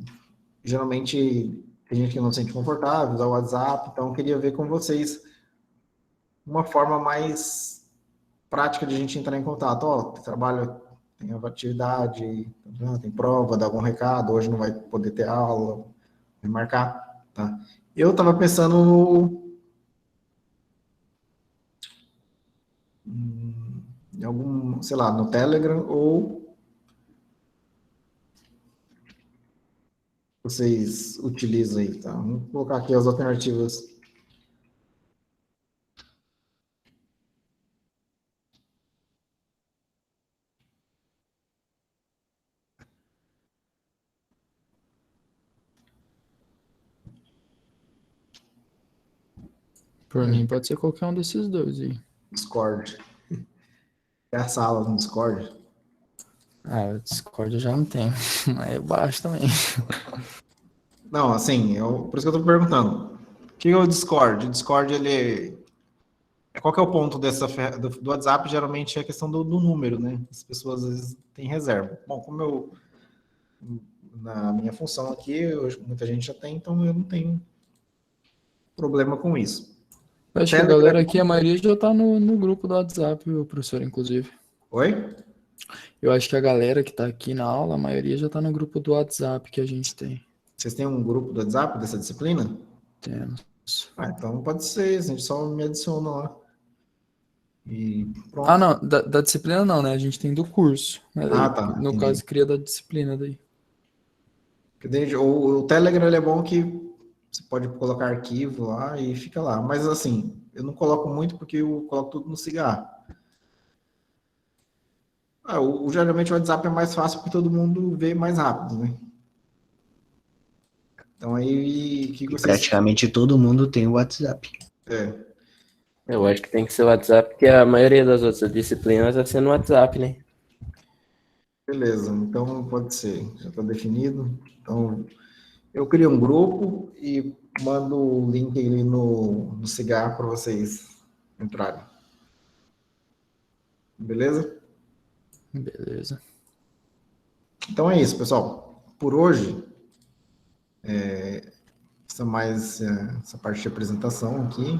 geralmente tem gente que não se sente confortável usar o WhatsApp, então eu queria ver com vocês uma forma mais prática de a gente entrar em contato. Ó, trabalho, tem atividade, tem prova, dá algum recado, hoje não vai poder ter aula, vai marcar, tá? Eu estava pensando em algum, sei lá, no Telegram ou vocês utilizam aí, tá? Vamos colocar aqui as alternativas. Por mim, pode ser qualquer um desses dois aí. Discord. É a sala no Discord. Ah, o Discord eu já não tenho. Mas eu baixo também. Não, assim, por isso que eu tô perguntando. O que é o Discord? O Discord, ele... Qual que é o ponto do WhatsApp? Geralmente é a questão do número, né? As pessoas às vezes têm reserva. Bom, como na minha função aqui, muita gente já tem, então eu não tenho problema com isso. Eu acho que a galera aqui, a maioria já tá no grupo do WhatsApp, o professor, inclusive. Oi? Eu acho que a galera que tá aqui na aula, a maioria já tá no grupo do WhatsApp que a gente tem. Vocês têm um grupo do WhatsApp dessa disciplina? Temos. Então pode ser, a gente só me adiciona lá. E pronto. Ah, não, da disciplina não, né? A gente tem do curso. Né? Daí, Tá. No Entendi. caso, cria da disciplina daí. O Telegram ele é bom que você pode colocar arquivo lá e fica lá. Mas assim, eu não coloco muito porque eu coloco tudo no cigarro. Geralmente o WhatsApp é mais fácil porque todo mundo vê mais rápido, né? Então aí, o que vocês... Praticamente todo mundo tem o WhatsApp. Eu acho que tem que ser o WhatsApp, porque a maioria das outras disciplinas vai ser no WhatsApp, né? Beleza, então pode ser. Já está definido. Então, eu crio um grupo e mando o link ali no cigarro para vocês entrarem. Beleza? Beleza. Então é isso, pessoal. Por hoje, essa parte de apresentação aqui.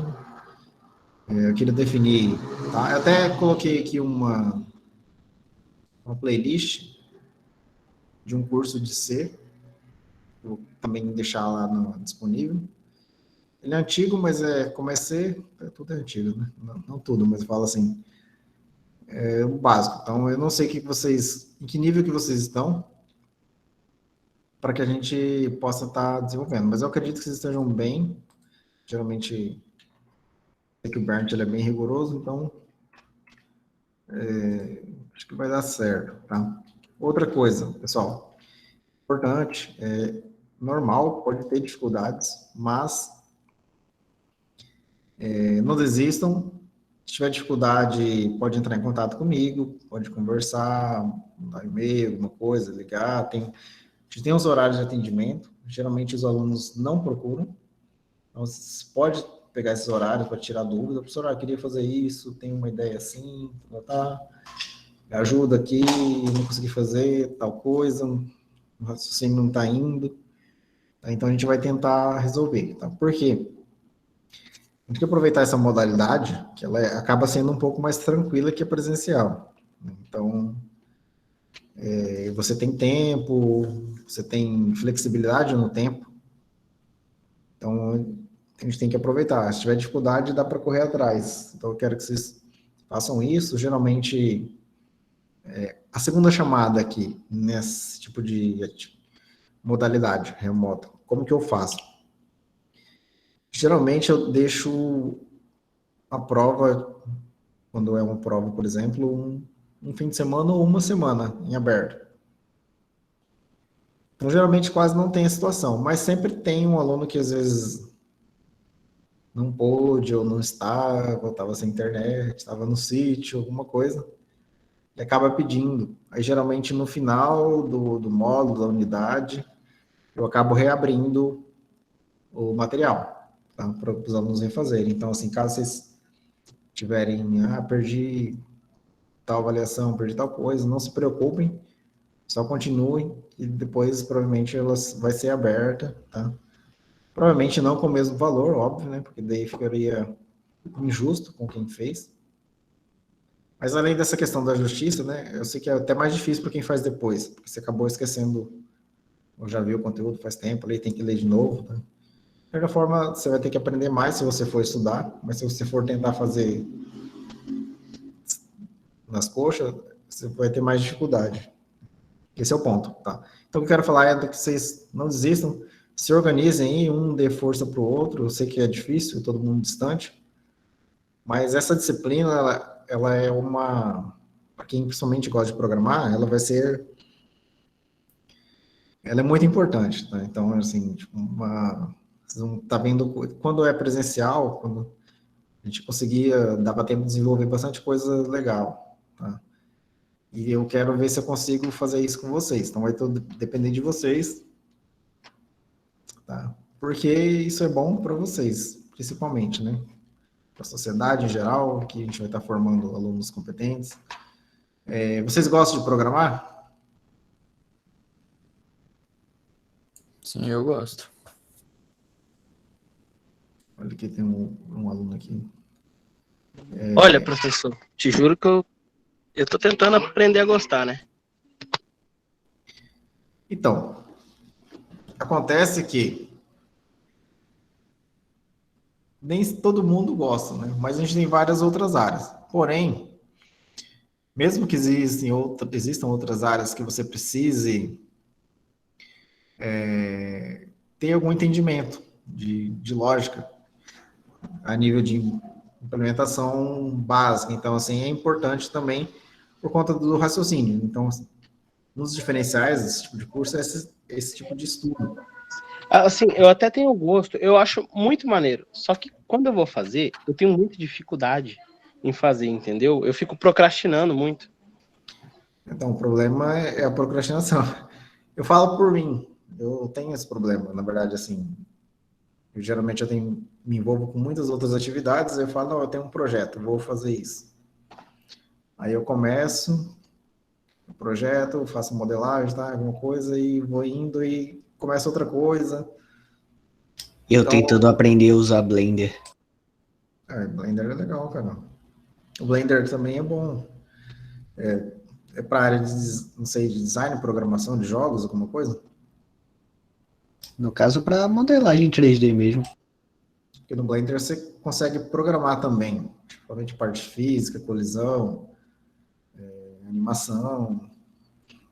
Eu queria definir, tá? Eu até coloquei aqui uma playlist de um curso de C. Vou também deixar lá disponível. Ele é antigo, mas como é C, tudo é antigo, né? Não tudo, mas eu falo assim, é o básico. Então, eu não sei em que nível que vocês estão, para que a gente possa estar desenvolvendo. Mas eu acredito que vocês estejam bem. Geralmente, sei que o Bernd ele é bem rigoroso, então acho que vai dar certo, tá? Outra coisa, pessoal, importante, normal, pode ter dificuldades, mas não desistam. Se tiver dificuldade, pode entrar em contato comigo, pode conversar, mandar e-mail, alguma coisa, ligar. A gente tem os horários de atendimento, geralmente os alunos não procuram, então você pode pegar esses horários para tirar dúvida. Professor, eu queria fazer isso, tenho uma ideia assim, me ajuda aqui, não consegui fazer tal coisa, o raciocínio não está indo. Tá? Então a gente vai tentar resolver. Tá? Por quê? A gente tem que aproveitar essa modalidade, que ela acaba sendo um pouco mais tranquila que a presencial. Então, você tem tempo, você tem flexibilidade no tempo. Então, a gente tem que aproveitar. Se tiver dificuldade, dá para correr atrás. Então, eu quero que vocês façam isso. Geralmente, a segunda chamada aqui, nesse tipo de modalidade remota, como que eu faço? Geralmente, eu deixo a prova, quando é uma prova, por exemplo, um fim de semana ou uma semana em aberto. Então, geralmente, quase não tem a situação, mas sempre tem um aluno que, às vezes, não pôde, ou não estava, ou estava sem internet, estava no sítio, alguma coisa, e acaba pedindo. Aí, geralmente, no final do módulo, da unidade, eu acabo reabrindo o material, tá? Para os alunos refazerem. Então, assim, caso vocês tiverem, perdi tal avaliação, perdi tal coisa, não se preocupem, só continuem, e depois, provavelmente, ela vai ser aberta, tá? Provavelmente não com o mesmo valor, óbvio, né? Porque daí ficaria injusto com quem fez. Mas além dessa questão da justiça, né? Eu sei que é até mais difícil para quem faz depois, porque você acabou esquecendo, ou já viu o conteúdo faz tempo, ali tem que ler de novo, né? De qualquer forma, você vai ter que aprender mais se você for estudar, mas se você for tentar fazer nas coxas, você vai ter mais dificuldade. Esse é o ponto, tá? Então, o que eu quero falar é que vocês não desistam, se organizem aí, um dê força para o outro. Eu sei que é difícil, todo mundo distante, mas essa disciplina, ela é uma, para quem principalmente gosta de programar, ela é muito importante, tá? Então, assim, tipo, vocês vão estar vendo, quando é presencial, quando a gente conseguia, dava tempo de desenvolver bastante coisa legal, tá? E eu quero ver se eu consigo fazer isso com vocês. Então, vai tudo depender de vocês, tá? Porque isso é bom para vocês, principalmente, né? Para a sociedade em geral, que a gente vai estar formando alunos competentes. Vocês gostam de programar? Sim, eu gosto. Olha aqui, tem um aluno aqui. Olha, professor, te juro que eu tô tentando aprender a gostar, né? Então, acontece que nem todo mundo gosta, né? Mas a gente tem várias outras áreas. Porém, mesmo que existam outras áreas que você precise ter algum entendimento de lógica a nível de implementação básica. Então, assim, é importante também por conta do raciocínio. Então, nos diferenciais desse tipo de curso, é esse tipo de estudo. Assim, eu até tenho gosto, eu acho muito maneiro. Só que quando eu vou fazer, eu tenho muita dificuldade em fazer, entendeu? Eu fico procrastinando muito. Então, o problema é a procrastinação. Eu falo por mim, eu tenho esse problema, na verdade, assim, geralmente me envolvo com muitas outras atividades, eu falo, não, eu tenho um projeto, vou fazer isso. Aí eu começo o projeto, faço modelagem, tá, alguma coisa, e vou indo e começo outra coisa. Eu Então, tentando aprender a usar Blender. Blender é legal, cara. O Blender também é bom. É para a área de, não sei, de design, programação de jogos, alguma coisa? No caso, para modelagem 3D mesmo. Porque no Blender você consegue programar também, principalmente parte física, colisão, animação.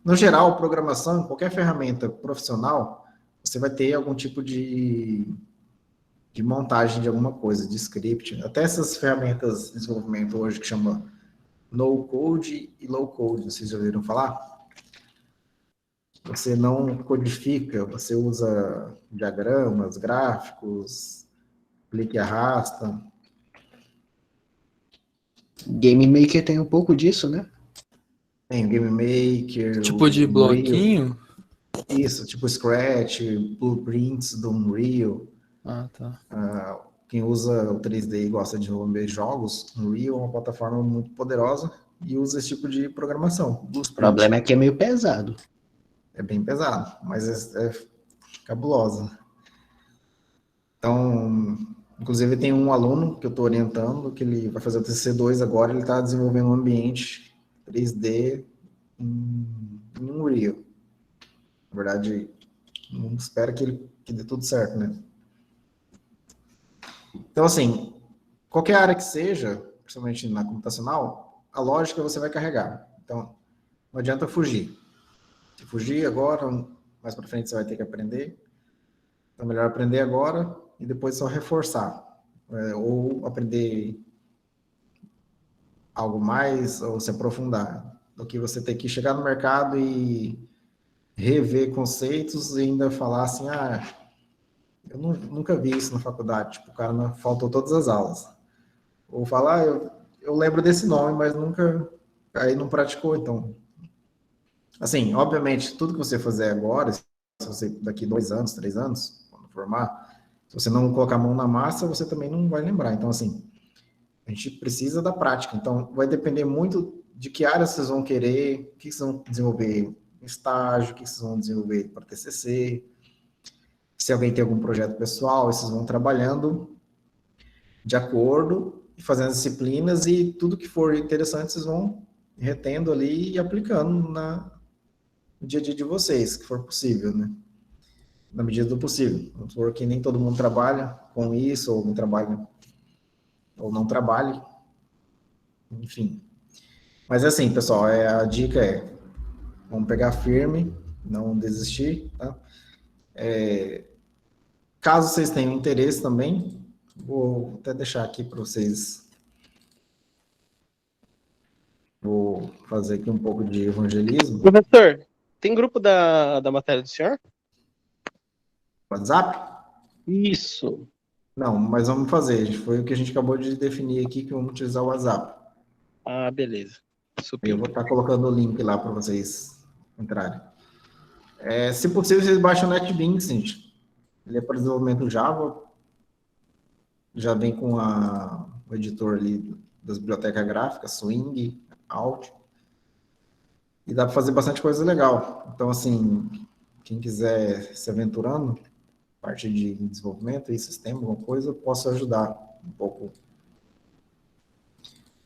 No geral, programação, qualquer ferramenta profissional, você vai ter algum tipo de montagem de alguma coisa, de script. Até essas ferramentas de desenvolvimento hoje que chama no code e low code, vocês já ouviram falar? Você não codifica, você usa diagramas, gráficos, clique e arrasta. Game Maker tem um pouco disso, né? Tem o Game Maker, Tipo de o Unreal. bloquinho? Isso, tipo Scratch, blueprints do Unreal. Ah, tá. Quem usa o 3D e gosta de desenvolver jogos, Unreal é uma plataforma muito poderosa e usa esse tipo de programação. O problema é que é meio pesado. É bem pesado, mas é cabulosa. Então, inclusive tem um aluno que eu estou orientando, que ele vai fazer o TCC2 agora, ele está desenvolvendo um ambiente 3D em Unreal. Na verdade, não espero que dê tudo certo, né? Então, assim, qualquer área que seja, principalmente na computacional, a lógica você vai carregar. Então, não adianta fugir. Se fugir agora, mais para frente você vai ter que aprender. Então, é melhor aprender agora e depois só reforçar. Ou aprender algo mais, ou se aprofundar, do que você ter que chegar no mercado e rever conceitos e ainda falar assim, Eu nunca vi isso na faculdade, tipo, o cara faltou todas as aulas. Ou falar, eu lembro desse nome, mas nunca, aí não praticou, então. Assim, obviamente, tudo que você fazer agora, se você daqui 2 anos, 3 anos, quando formar, se você não colocar a mão na massa, você também não vai lembrar. Então, assim, a gente precisa da prática. Então, vai depender muito de que área vocês vão querer, o que vocês vão desenvolver em estágio, o que vocês vão desenvolver para TCC, se alguém tem algum projeto pessoal, vocês vão trabalhando de acordo e fazendo as disciplinas e tudo que for interessante vocês vão retendo ali e aplicando no dia a dia de vocês, que for possível, né? Na medida do possível. Vamos supor que nem todo mundo trabalha com isso, ou não trabalha, ou não trabalhe, enfim. Mas assim, pessoal, a dica vamos pegar firme, não desistir, tá? Caso vocês tenham interesse também, vou até deixar aqui para vocês. Vou fazer aqui um pouco de evangelismo. Professor, tem grupo da matéria do senhor? WhatsApp? Isso. Não, mas vamos fazer. Foi o que a gente acabou de definir aqui, que vamos utilizar o WhatsApp. Ah, beleza. Eu Supiu. vou estar colocando o link lá para vocês entrarem. Se possível, vocês baixam o NetBeans, gente. Ele é para desenvolvimento Java. Já vem com o editor ali das bibliotecas gráficas, Swing, Alt. E dá para fazer bastante coisa legal. Então, assim, quem quiser se aventurando, parte de desenvolvimento e sistema, alguma coisa, eu posso ajudar um pouco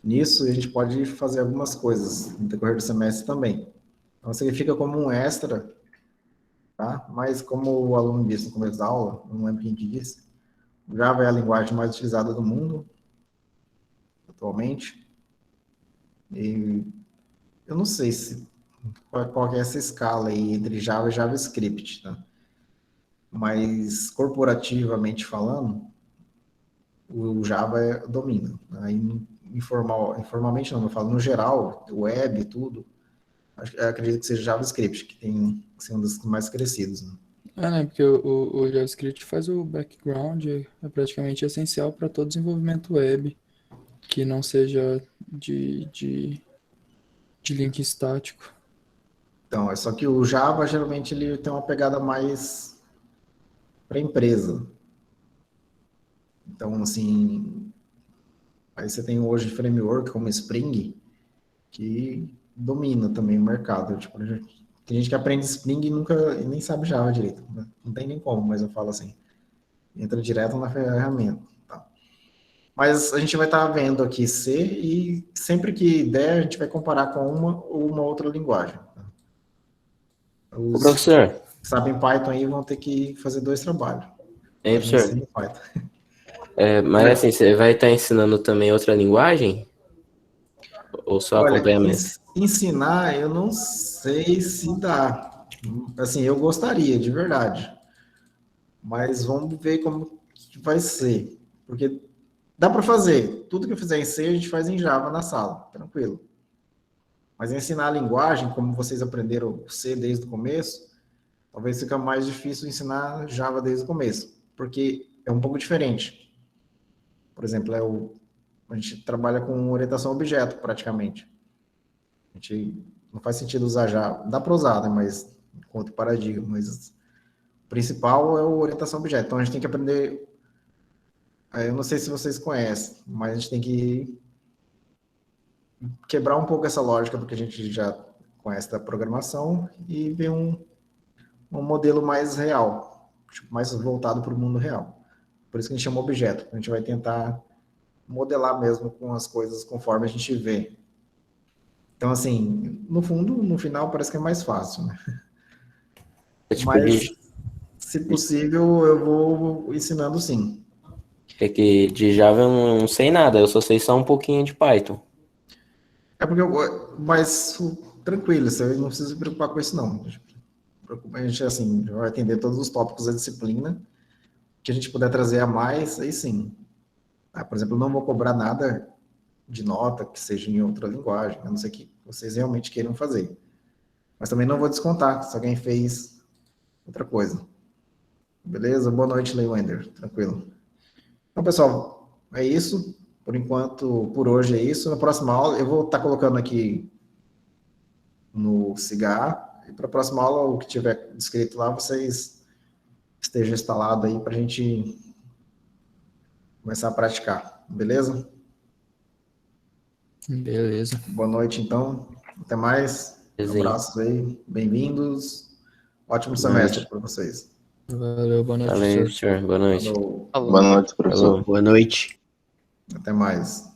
nisso e a gente pode fazer algumas coisas no decorrer do semestre também. Então, isso aqui fica como um extra, tá? Mas como o aluno disse no começo da aula, não lembro quem que disse, o Java é a linguagem mais utilizada do mundo, atualmente. E eu não sei qual que é essa escala aí entre Java e JavaScript, tá? Mas corporativamente falando, o Java domina. Aí, informalmente não, eu falo no geral, web e tudo, acredito que seja JavaScript, que tem que ser um dos mais crescidos. Né? Né? Porque o JavaScript faz o background, é praticamente essencial para todo desenvolvimento web, que não seja de link estático. Então, é só que o Java, geralmente, ele tem uma pegada mais para empresa. Então, assim, aí você tem hoje framework como Spring, que domina também o mercado. Tipo, tem gente que aprende Spring e nem sabe Java direito. Né? Não tem nem como, mas eu falo assim. Entra direto na ferramenta. Tá? Mas a gente vai estar vendo aqui C e sempre que der, a gente vai comparar com uma ou uma outra linguagem. Tá? Os Professor, que sabem Python aí vão ter que fazer 2 trabalhos. professor, C e Python. mas assim, você vai estar ensinando também outra linguagem? Ou só Olha, acompanhamento? ensinar, eu não sei se dá. Assim, eu gostaria, de verdade. Mas vamos ver como que vai ser. Porque dá para fazer. Tudo que eu fizer em C, a gente faz em Java na sala, tranquilo. Mas ensinar a linguagem, como vocês aprenderam C desde o começo, talvez fica mais difícil ensinar Java desde o começo. Porque é um pouco diferente. Por exemplo, a gente trabalha com orientação a objeto, praticamente. A gente não faz sentido usar Java. Dá para usar, né? Mas com outro paradigma. Mas o principal é a orientação a objeto. Então a gente tem que aprender. Eu não sei se vocês conhecem, mas a gente tem que quebrar um pouco essa lógica do que a gente já conhece da programação e ver um modelo mais real, tipo, mais voltado para o mundo real. Por isso que a gente chama objeto. A gente vai tentar modelar mesmo com as coisas conforme a gente vê. Então, assim, no fundo, no final, parece que é mais fácil, né? Tipo, Mas, se possível, eu vou ensinando sim. é que de Java eu não sei nada, eu só sei só um pouquinho de Python. É porque mas tranquilo, você não precisa se preocupar com isso, não. A gente, assim, vai atender todos os tópicos da disciplina, que a gente puder trazer a mais, aí sim. Por exemplo, eu não vou cobrar nada de nota que seja em outra linguagem, a não ser que vocês realmente queiram fazer. Mas também não vou descontar se alguém fez outra coisa. Beleza? Boa noite, Lewender. Tranquilo. Então, pessoal, é isso. Por enquanto, por hoje é isso. Na próxima aula, eu vou estar colocando aqui no Cigar. E para a próxima aula, o que tiver escrito lá, vocês estejam instalado aí para a gente começar a praticar. Beleza? Beleza. Boa noite, então. Até mais. Desenho. Abraços aí. Bem-vindos. Ótimo Boa semestre noite. para vocês. Valeu, boa noite, Valeu, professor. senhor. Boa noite. Falou. Falou. Boa noite, professor. Falou. Boa noite. Até mais.